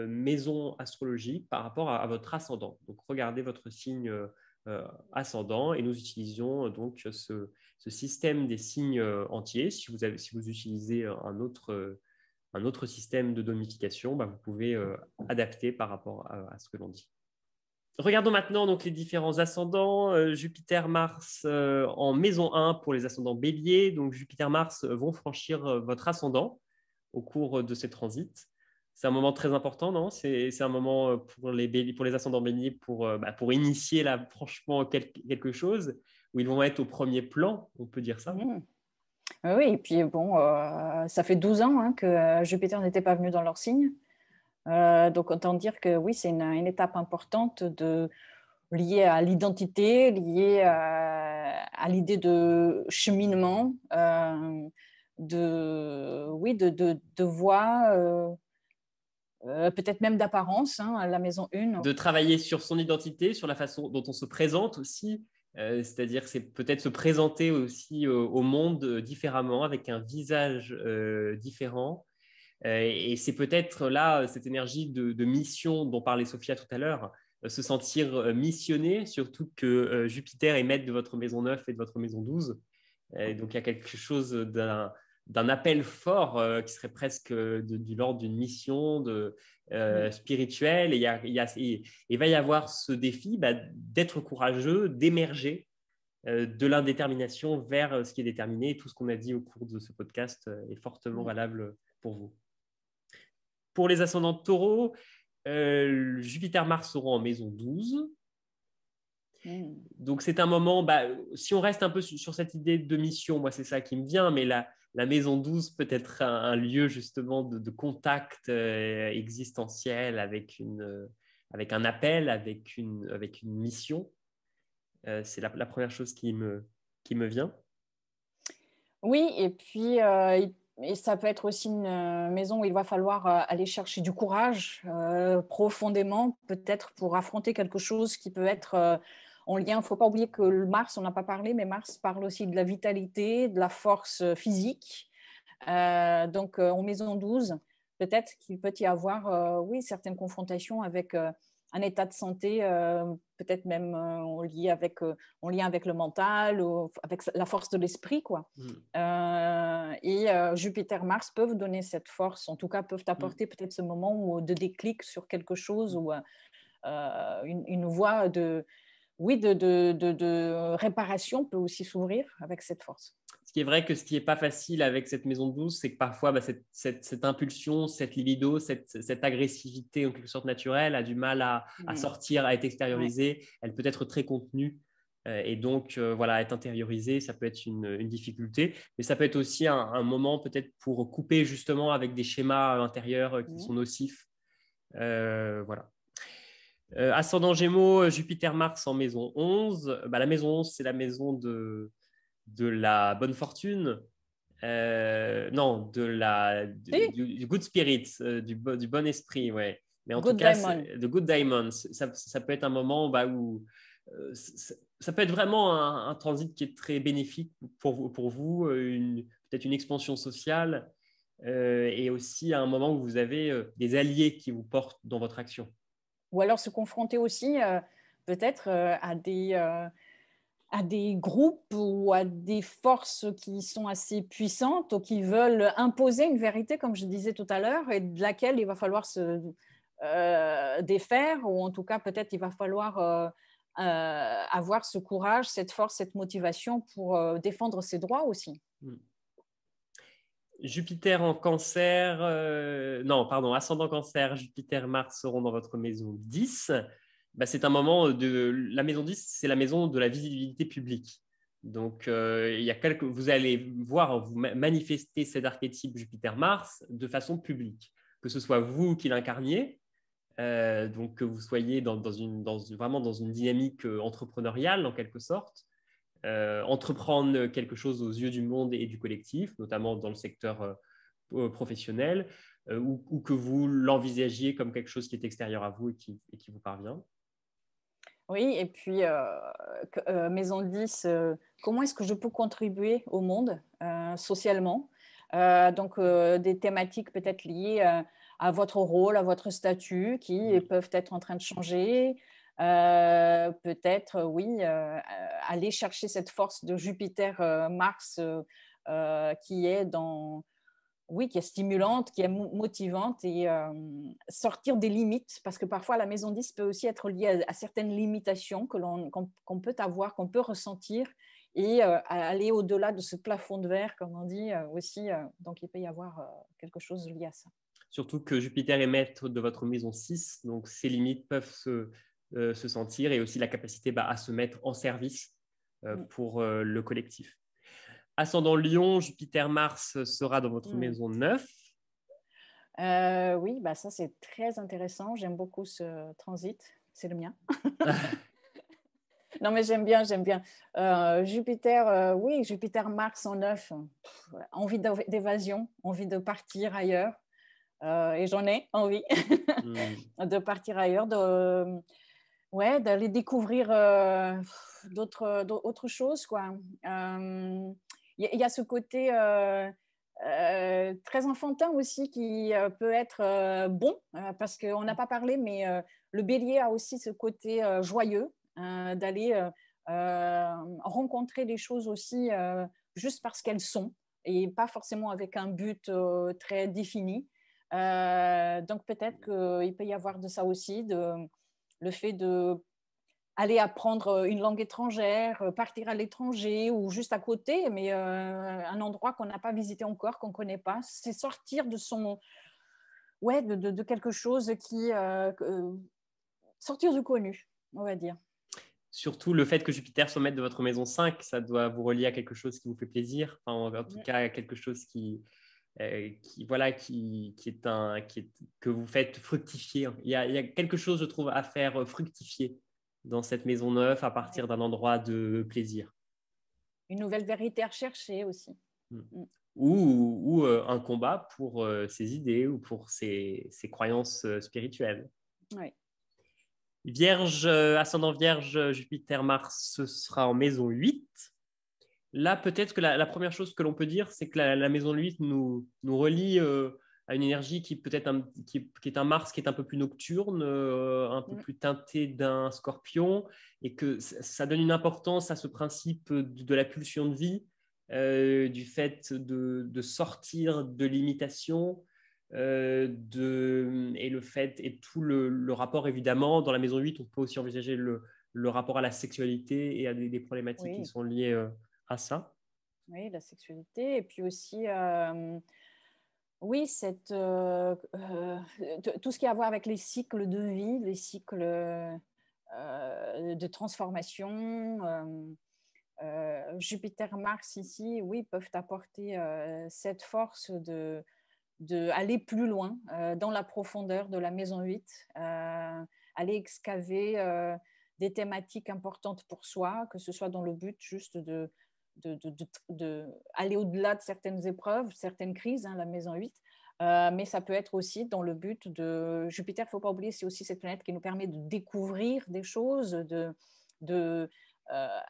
maisons astrologiques par rapport à votre ascendant. Donc, regardez votre signe ascendant et nous utilisions donc ce système des signes entiers. Si vous utilisez un autre système de domification, vous pouvez adapter par rapport à ce que l'on dit. Regardons maintenant donc les différents ascendants. Jupiter, Mars en maison 1 pour les ascendants bélier. Donc Jupiter, Mars vont franchir votre ascendant au cours de ces transits. C'est un moment très important, non? C'est un moment pour les ascendants béliers pour initier là, franchement quelque chose où ils vont être au premier plan, on peut dire ça. Mm. Oui, et puis bon, ça fait 12 ans que Jupiter n'était pas venu dans leur signe. Donc, autant dire que oui, c'est une étape importante liée à l'identité, liée à l'idée de cheminement, de voix, peut-être même d'apparence, la maison 1. De travailler sur son identité, sur la façon dont on se présente aussi. C'est-à-dire, c'est peut-être se présenter aussi au monde différemment, avec un visage différent. Et c'est peut-être là cette énergie de mission dont parlait Sophia tout à l'heure, se sentir missionné, surtout que Jupiter est maître de votre maison 9 et de votre maison 12. Donc il y a quelque chose d'un appel fort qui serait presque du l'ordre d'une mission spirituelle. Et il va y avoir ce défi d'être courageux, d'émerger de l'indétermination vers ce qui est déterminé. Et tout ce qu'on a dit au cours de ce podcast est fortement valable pour vous. Pour les ascendants taureaux, Jupiter-Mars seront en maison 12. Donc, c'est un moment, si on reste un peu sur cette idée de mission, moi, c'est ça qui me vient, mais la maison 12 peut être un lieu justement de contact existentiel avec un appel, avec une mission. C'est la première chose qui me vient. Oui, et puis et ça peut être aussi une maison où il va falloir aller chercher du courage profondément, peut-être pour affronter quelque chose qui peut être en lien, il ne faut pas oublier que le Mars, on n'a pas parlé, mais Mars parle aussi de la vitalité, de la force physique. Donc, en maison 12, peut-être qu'il peut y avoir, oui, certaines confrontations avec un état de santé, peut-être même en lien avec le mental, ou avec la force de l'esprit, quoi. Jupiter-Mars peuvent donner cette force, en tout cas peuvent apporter peut-être ce moment de déclic sur quelque chose, ou une voie oui, de réparation peut aussi s'ouvrir avec cette force. Ce qui est vrai que ce qui n'est pas facile avec cette maison 12, c'est que parfois, cette impulsion, cette libido, cette agressivité en quelque sorte naturelle a du mal à sortir, à être extériorisée. Ouais. Elle peut être très contenue et donc voilà, être intériorisée, ça peut être une difficulté. Mais ça peut être aussi un moment peut-être pour couper justement avec des schémas intérieurs qui sont nocifs. Voilà. Ascendant Gémeaux, Jupiter-Mars en maison 11. La maison 11, c'est la maison de la bonne fortune, non, du good spirit, du bon esprit, ouais. Mais en tout cas, de good diamond, ça peut être un moment où ça peut être vraiment un transit qui est très bénéfique pour vous, peut-être une expansion sociale, et aussi à un moment où vous avez des alliés qui vous portent dans votre action. Ou alors se confronter aussi peut-être à des groupes ou à des forces qui sont assez puissantes ou qui veulent imposer une vérité, comme je disais tout à l'heure, et de laquelle il va falloir se défaire, ou en tout cas peut-être il va falloir avoir ce courage, cette force, cette motivation pour défendre ses droits aussi. Jupiter en cancer, ascendant cancer, Jupiter, Mars seront dans votre maison 10. C'est un moment la maison 10, c'est la maison de la visibilité publique. Donc, vous allez voir vous manifester cet archétype Jupiter-Mars de façon publique. Que ce soit vous qui l'incarniez, donc que vous soyez vraiment dans une dynamique entrepreneuriale en quelque sorte, entreprendre quelque chose aux yeux du monde et du collectif, notamment dans le secteur professionnel, ou que vous l'envisagiez comme quelque chose qui est extérieur à vous et qui vous parvient. Oui, et puis Maison 10, comment est-ce que je peux contribuer au monde socialement? Donc, des thématiques peut-être liées à votre rôle, à votre statut, qui peuvent être en train de changer. Peut-être, oui, aller chercher cette force de Jupiter-Mars qui est qui est stimulante, qui est motivante, et sortir des limites, parce que parfois la maison 10 peut aussi être liée à certaines limitations qu'on peut avoir, qu'on peut ressentir, et aller au-delà de ce plafond de verre, comme on dit aussi. Donc, il peut y avoir quelque chose lié à ça. Surtout que Jupiter est maître de votre maison 6, donc ces limites peuvent se sentir, et aussi la capacité à se mettre en service pour le collectif. Ascendant Lion, Jupiter-Mars sera dans votre maison 9. Oui, ça c'est très intéressant. J'aime beaucoup ce transit. C'est le mien. Non, mais j'aime bien. Jupiter, oui, Jupiter-Mars en 9. Envie d'évasion, envie de partir ailleurs. Et j'en ai envie de partir ailleurs, d'aller découvrir d'autres choses, quoi. Il y a ce côté très enfantin aussi qui peut être bon, parce qu'on n'a pas parlé, mais le bélier a aussi ce côté joyeux, d'aller rencontrer les choses aussi juste parce qu'elles sont, et pas forcément avec un but très défini. Donc peut-être qu'il peut y avoir de ça aussi, le fait de aller apprendre une langue étrangère, partir à l'étranger ou juste à côté, mais un endroit qu'on n'a pas visité encore, qu'on ne connaît pas. C'est sortir de de quelque chose qui sortir du connu, on va dire. Surtout le fait que Jupiter soit maître de votre maison 5, ça doit vous relier à quelque chose qui vous fait plaisir, en tout cas à quelque chose que vous faites fructifier. Il y a quelque chose, je trouve, à faire fructifier dans cette maison 9 à partir d'un endroit de plaisir. Une nouvelle vérité à rechercher aussi. Ou un combat pour ses idées ou pour ses croyances spirituelles. Oui. Vierge, ascendant Vierge, Jupiter, Mars, ce sera en maison 8. Là, peut-être que la première chose que l'on peut dire, c'est que la maison 8 nous relie à une énergie qui peut-être qui est un Mars qui est un peu plus nocturne, un peu plus teinté d'un Scorpion, et que ça donne une importance à ce principe de la pulsion de vie, du fait de sortir de l'imitation, et le fait et tout le rapport évidemment dans la maison 8, on peut aussi envisager le rapport à la sexualité et à des problématiques qui sont liées à ça. Oui, la sexualité et puis aussi oui, tout ce qui a à voir avec les cycles de vie, les cycles de transformation. Jupiter-Mars ici, oui, peuvent apporter cette force de aller plus loin dans la profondeur de la maison 8, aller excaver des thématiques importantes pour soi, que ce soit dans le but juste aller au-delà de certaines épreuves, certaines crises, hein, la maison 8. Mais ça peut être aussi dans le but de Jupiter, il ne faut pas oublier, c'est aussi cette planète qui nous permet de découvrir des choses, de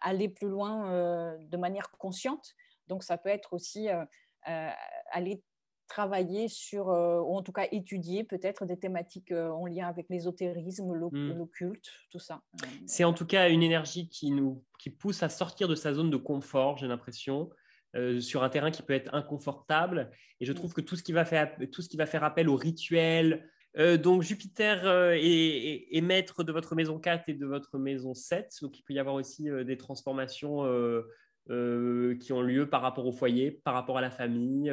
aller plus loin de manière consciente. Donc ça peut être aussi aller travailler sur, ou en tout cas étudier peut-être des thématiques en lien avec l'ésotérisme, l'occulte, tout ça. C'est en tout cas une énergie qui pousse à sortir de sa zone de confort, j'ai l'impression, sur un terrain qui peut être inconfortable. Et je trouve que tout ce qui va faire appel au rituel, donc Jupiter est maître de votre maison 4 et de votre maison 7, donc il peut y avoir aussi des transformations qui ont lieu par rapport au foyer, par rapport à la famille,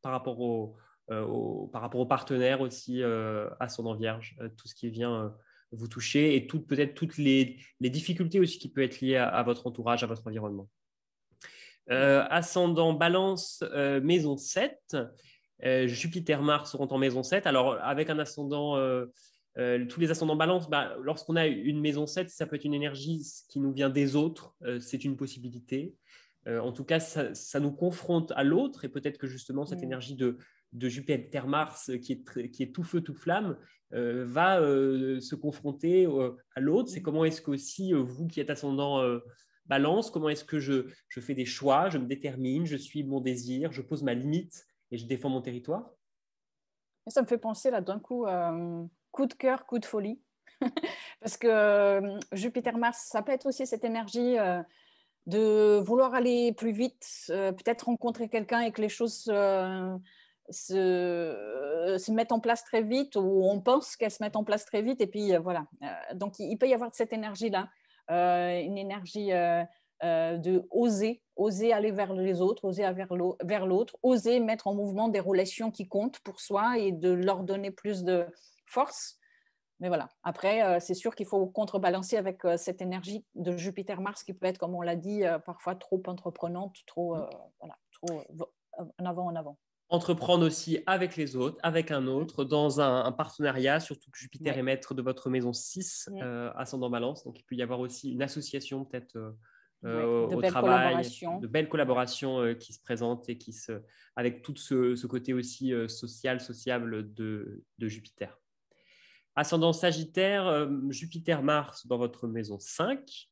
par rapport par rapport au partenaire aussi, ascendant Vierge, tout ce qui vient vous toucher et peut-être toutes les difficultés aussi qui peuvent être liées à votre entourage, à votre environnement. Ascendant Balance, maison 7. Jupiter, Mars seront en maison 7. Alors, avec un ascendant, tous les ascendants Balance, lorsqu'on a une maison 7, ça peut être une énergie qui nous vient des autres. C'est une possibilité. En tout cas, ça nous confronte à l'autre et peut-être que justement, cette énergie de Jupiter-Mars qui est tout feu, tout flamme, va se confronter à l'autre. C'est comment est-ce que aussi, vous qui êtes ascendant Balance, comment est-ce que je fais des choix, je me détermine, je suis mon désir, je pose ma limite et je défends mon territoire. Ça me fait penser là d'un coup, coup de cœur, coup de folie. Parce que Jupiter-Mars, ça peut être aussi cette énergie de vouloir aller plus vite, peut-être rencontrer quelqu'un et que les choses se mettent en place très vite, ou on pense qu'elles se mettent en place très vite. Et puis voilà. Donc il peut y avoir cette énergie-là, une énergie de oser aller vers les autres, oser vers l'autre, oser mettre en mouvement des relations qui comptent pour soi et de leur donner plus de force. Mais voilà, après, c'est sûr qu'il faut contrebalancer avec cette énergie de Jupiter-Mars qui peut être, comme on l'a dit, parfois trop entreprenante, trop en avant. Entreprendre aussi avec les autres, avec un autre, dans un partenariat, surtout que Jupiter est maître de votre maison 6, ascendant Balance. Donc, il peut y avoir aussi une association peut-être au travail, de belles collaborations qui se présentent et avec tout ce côté aussi sociable de Jupiter. Ascendant Sagittaire, Jupiter-Mars dans votre maison 5.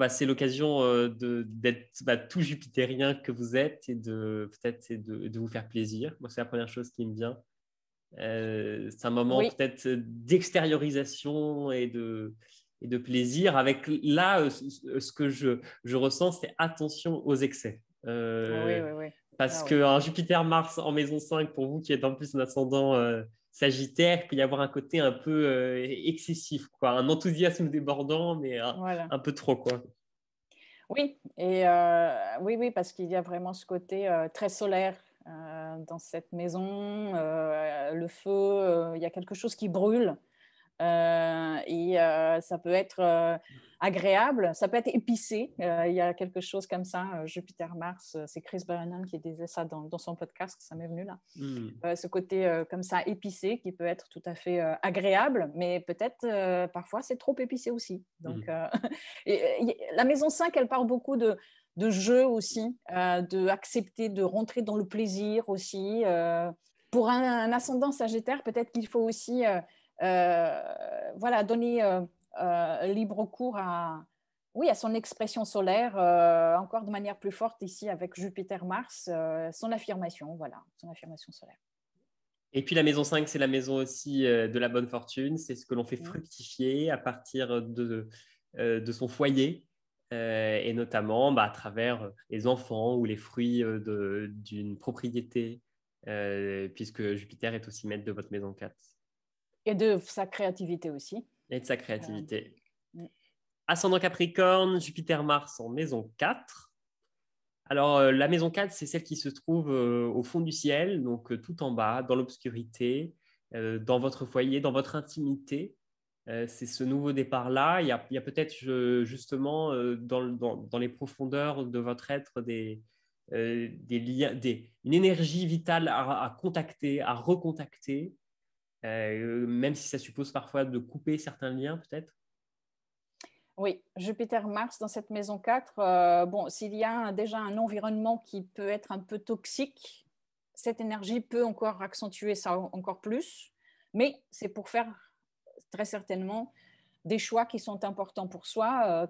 C'est l'occasion d'être tout jupitérien que vous êtes et peut-être de vous faire plaisir. Moi, c'est la première chose qui me vient. C'est un moment peut-être d'extériorisation et de plaisir. Avec là, ce que je ressens, c'est attention aux excès. Parce qu'un Jupiter-Mars en maison 5, pour vous qui êtes en plus un ascendant Sagittaire, il peut y avoir un côté un peu excessif, quoi. Un enthousiasme débordant, mais un peu trop, quoi. Oui, et oui, parce qu'il y a vraiment ce côté très solaire dans cette maison, le feu, il y a quelque chose qui brûle. Et ça peut être agréable, ça peut être épicé. Il y a quelque chose comme ça, Jupiter-Mars, c'est Chris Brennan qui disait ça dans son podcast, ça m'est venu là. Ce côté comme ça épicé qui peut être tout à fait agréable, mais peut-être parfois c'est trop épicé aussi. Donc, la maison 5, elle parle beaucoup de jeu aussi, d'accepter de rentrer dans le plaisir aussi. Pour un ascendant Sagittaire, peut-être qu'il faut aussi voilà, donner libre cours oui, à son expression solaire, encore de manière plus forte ici avec Jupiter-Mars, son affirmation, voilà, son affirmation solaire. Et puis la maison 5, c'est la maison aussi de la bonne fortune. C'est ce que l'on fait Mm. fructifier à partir de son foyer, et notamment à travers les enfants ou les fruits d'une propriété, puisque Jupiter est aussi maître de votre maison 4. Et de sa créativité aussi. Et de sa créativité. Mm. Ascendant Capricorne, Jupiter-Mars en maison 4. Alors, la maison 4, c'est celle qui se trouve au fond du ciel, donc tout en bas, dans l'obscurité, dans votre foyer, dans votre intimité. C'est ce nouveau départ-là. Il y a peut-être justement dans les profondeurs de votre être des liens, une énergie vitale à contacter, à recontacter, même si ça suppose parfois de couper certains liens, peut-être. Oui, Jupiter-Mars dans cette maison 4, bon, s'il y a déjà un environnement qui peut être un peu toxique, cette énergie peut encore accentuer ça encore plus, mais c'est pour faire très certainement des choix qui sont importants pour soi,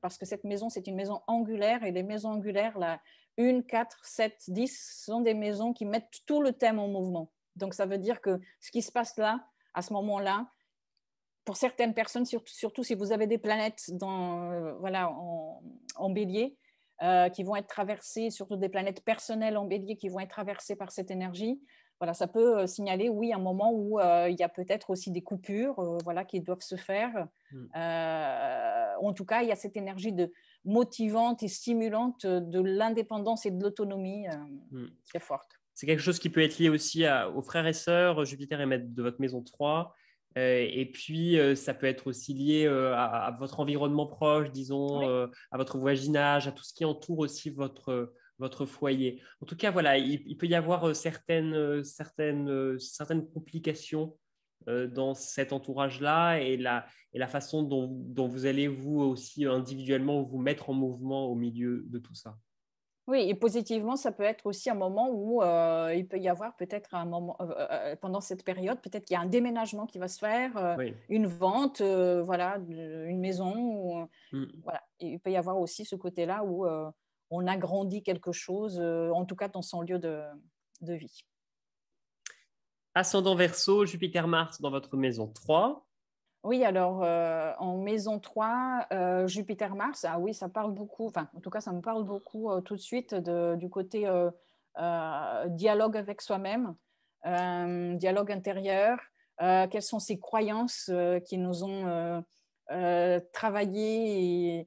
parce que cette maison, c'est une maison angulaire, et les maisons angulaires, la 1, 4, 7, 10, sont des maisons qui mettent tout le thème en mouvement. Donc, ça veut dire que ce qui se passe là, à ce moment-là, pour certaines personnes, surtout si vous avez des planètes voilà, en bélier, qui vont être traversées, surtout des planètes personnelles en bélier qui vont être traversées par cette énergie, voilà, ça peut signaler, oui, un moment où il y a peut-être aussi des coupures voilà, qui doivent se faire. En tout cas, il y a cette énergie motivante et stimulante de l'indépendance et de l'autonomie qui est forte. C'est quelque chose qui peut être lié aussi aux frères et sœurs. Jupiter est maître de votre maison 3. Et puis, ça peut être aussi lié à votre environnement proche, disons, Oui. à votre voisinage, à tout ce qui entoure aussi votre foyer. En tout cas, voilà, il peut y avoir certaines complications dans cet entourage-là, et la façon dont vous allez, vous aussi, individuellement, vous mettre en mouvement au milieu de tout ça. Oui, et positivement, ça peut être aussi un moment où il peut y avoir peut-être un moment, pendant cette période, peut-être qu'il y a un déménagement qui va se faire, Oui. une vente, voilà, une maison. Voilà. Et il peut y avoir aussi ce côté-là où on agrandit quelque chose, en tout cas dans son lieu de vie. Ascendant Verseau, Jupiter-Mars dans votre maison 3. Oui, alors en maison 3, Jupiter-Mars, ah oui, ça parle beaucoup, enfin, en tout cas, ça me parle beaucoup tout de suite du côté dialogue avec soi-même, dialogue intérieur, quelles sont ces croyances qui nous ont travaillé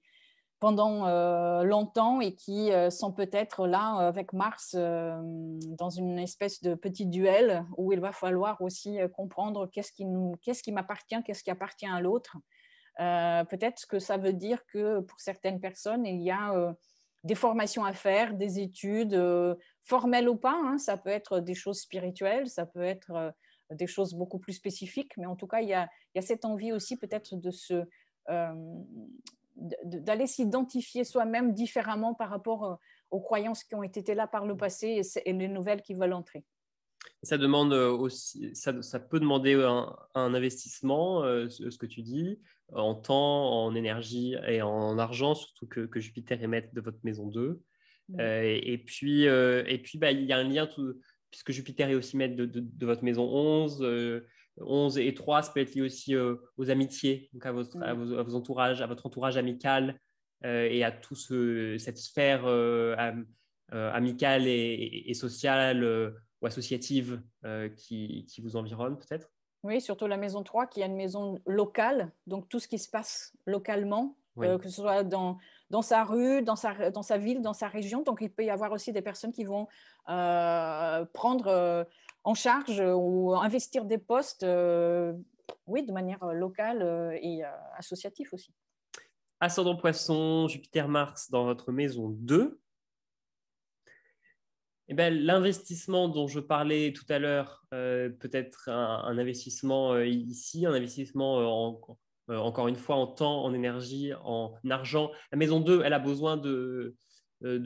pendant longtemps et qui sont peut-être là avec Mars dans une espèce de petit duel où il va falloir aussi comprendre qu'est-ce qui m'appartient, qu'est-ce qui appartient à l'autre. Peut-être que ça veut dire que pour certaines personnes, il y a des formations à faire, des études formelles ou pas, hein, ça peut être des choses spirituelles, ça peut être des choses beaucoup plus spécifiques, mais en tout cas, il y a cette envie aussi peut-être d'aller s'identifier soi-même différemment par rapport aux croyances qui ont été là par le passé et les nouvelles qui veulent entrer. Ça demande aussi, ça peut demander un investissement, ce que tu dis, en temps, en énergie et en argent, surtout que Jupiter est maître de votre maison 2. Et puis, il y a un lien, puisque Jupiter est aussi maître de votre maison 11. 11 et 3, ça peut être lié aussi aux amitiés, donc à vos entourages, à votre entourage amical, et à toute cette sphère amicale et sociale ou associative qui vous environne, peut-être. Oui, surtout la maison 3, qui est une maison locale, donc tout ce qui se passe localement, Oui. que ce soit dans sa rue, dans sa ville, dans sa région. Donc, il peut y avoir aussi des personnes qui vont prendre en charge ou investir des postes, oui, de manière locale et associative aussi. Ascendant Poisson, Jupiter-Mars dans votre maison 2. Eh ben, l'investissement dont je parlais tout à l'heure peut être un investissement ici, un investissement encore une fois en temps, en énergie, en argent. La maison 2, elle a besoin de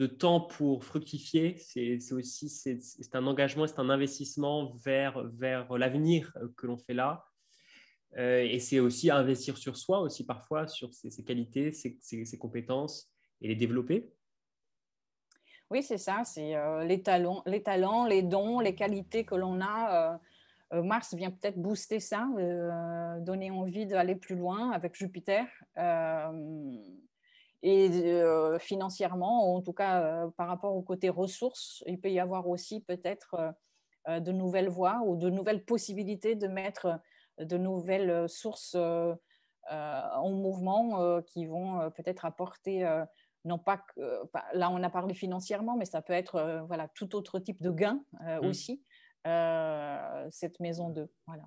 temps pour fructifier. C'est un engagement, c'est un investissement vers l'avenir que l'on fait là. Et c'est aussi investir sur soi aussi parfois, sur ses qualités, ses compétences et les développer. Oui, c'est ça, c'est les talents, les dons, les qualités que l'on a. Mars vient peut-être booster ça, donner envie d'aller plus loin avec Jupiter. Et financièrement, ou en tout cas par rapport au côté ressources, il peut y avoir aussi peut-être de nouvelles voies ou de nouvelles possibilités de mettre de nouvelles sources en mouvement qui vont peut-être apporter, non pas que, là on a parlé financièrement, mais ça peut être voilà, tout autre type de gain Mm. aussi, cette maison 2. Voilà.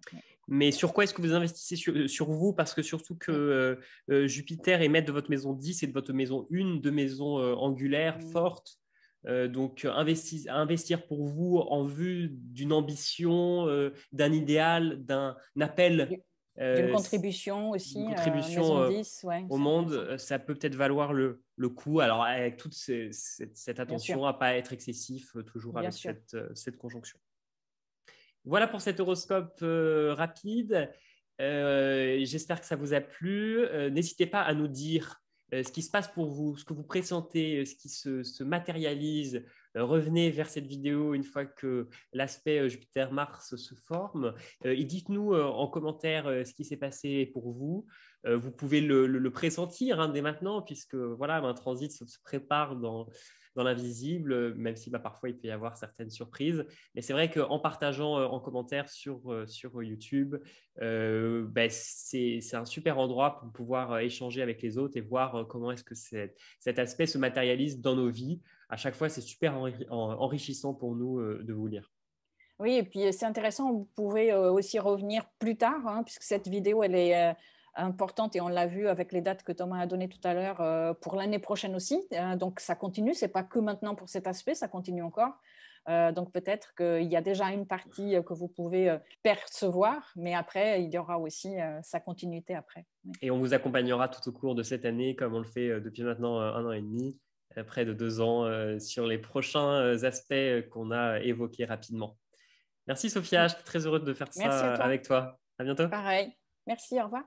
Mais sur quoi est-ce que vous investissez sur vous? Parce que surtout que Mm. Jupiter est maître de votre maison 10 et de votre maison 1, deux maisons angulaires, Mm. fortes. Donc, investir pour vous en vue d'une ambition, d'un idéal, d'un appel, D'une euh, contribution aussi, d'une contribution maison 10, ouais, au c'est monde, intéressant. ça peut peut-être valoir le coup. Alors, avec toute cette Bien sûr, attention à ne pas être excessif, toujours bien avec sûr. cette conjonction. Voilà pour cet horoscope rapide. J'espère que ça vous a plu. N'hésitez pas à nous dire ce qui se passe pour vous, ce que vous pressentez, ce qui se matérialise. Revenez vers cette vidéo une fois que l'aspect Jupiter-Mars se forme. Et dites-nous en commentaire ce qui s'est passé pour vous. Vous pouvez le pressentir hein, dès maintenant, puisque voilà, un transit se prépare dans l'invisible, même si parfois il peut y avoir certaines surprises. Mais c'est vrai qu'en partageant en commentaire sur YouTube, c'est un super endroit pour pouvoir échanger avec les autres et voir comment est-ce que cet aspect se matérialise dans nos vies. À chaque fois, c'est super enrichissant pour nous de vous lire. Oui, et puis c'est intéressant, vous pouvez aussi revenir plus tard, hein, puisque cette vidéo, elle est importante et on l'a vu avec les dates que Thomas a données tout à l'heure pour l'année prochaine aussi. Donc ça continue, c'est pas que maintenant pour cet aspect, ça continue encore. Donc peut-être qu'il y a déjà une partie que vous pouvez percevoir, mais après, il y aura aussi sa continuité après. Oui. Et on vous accompagnera tout au cours de cette année, comme on le fait depuis maintenant 1 an et demi, près de 2 ans, sur les prochains aspects qu'on a évoqués rapidement. Merci Sophia, je suis très heureux de faire Merci à ça toi. avec toi. À bientôt. Pareil. Merci, au revoir.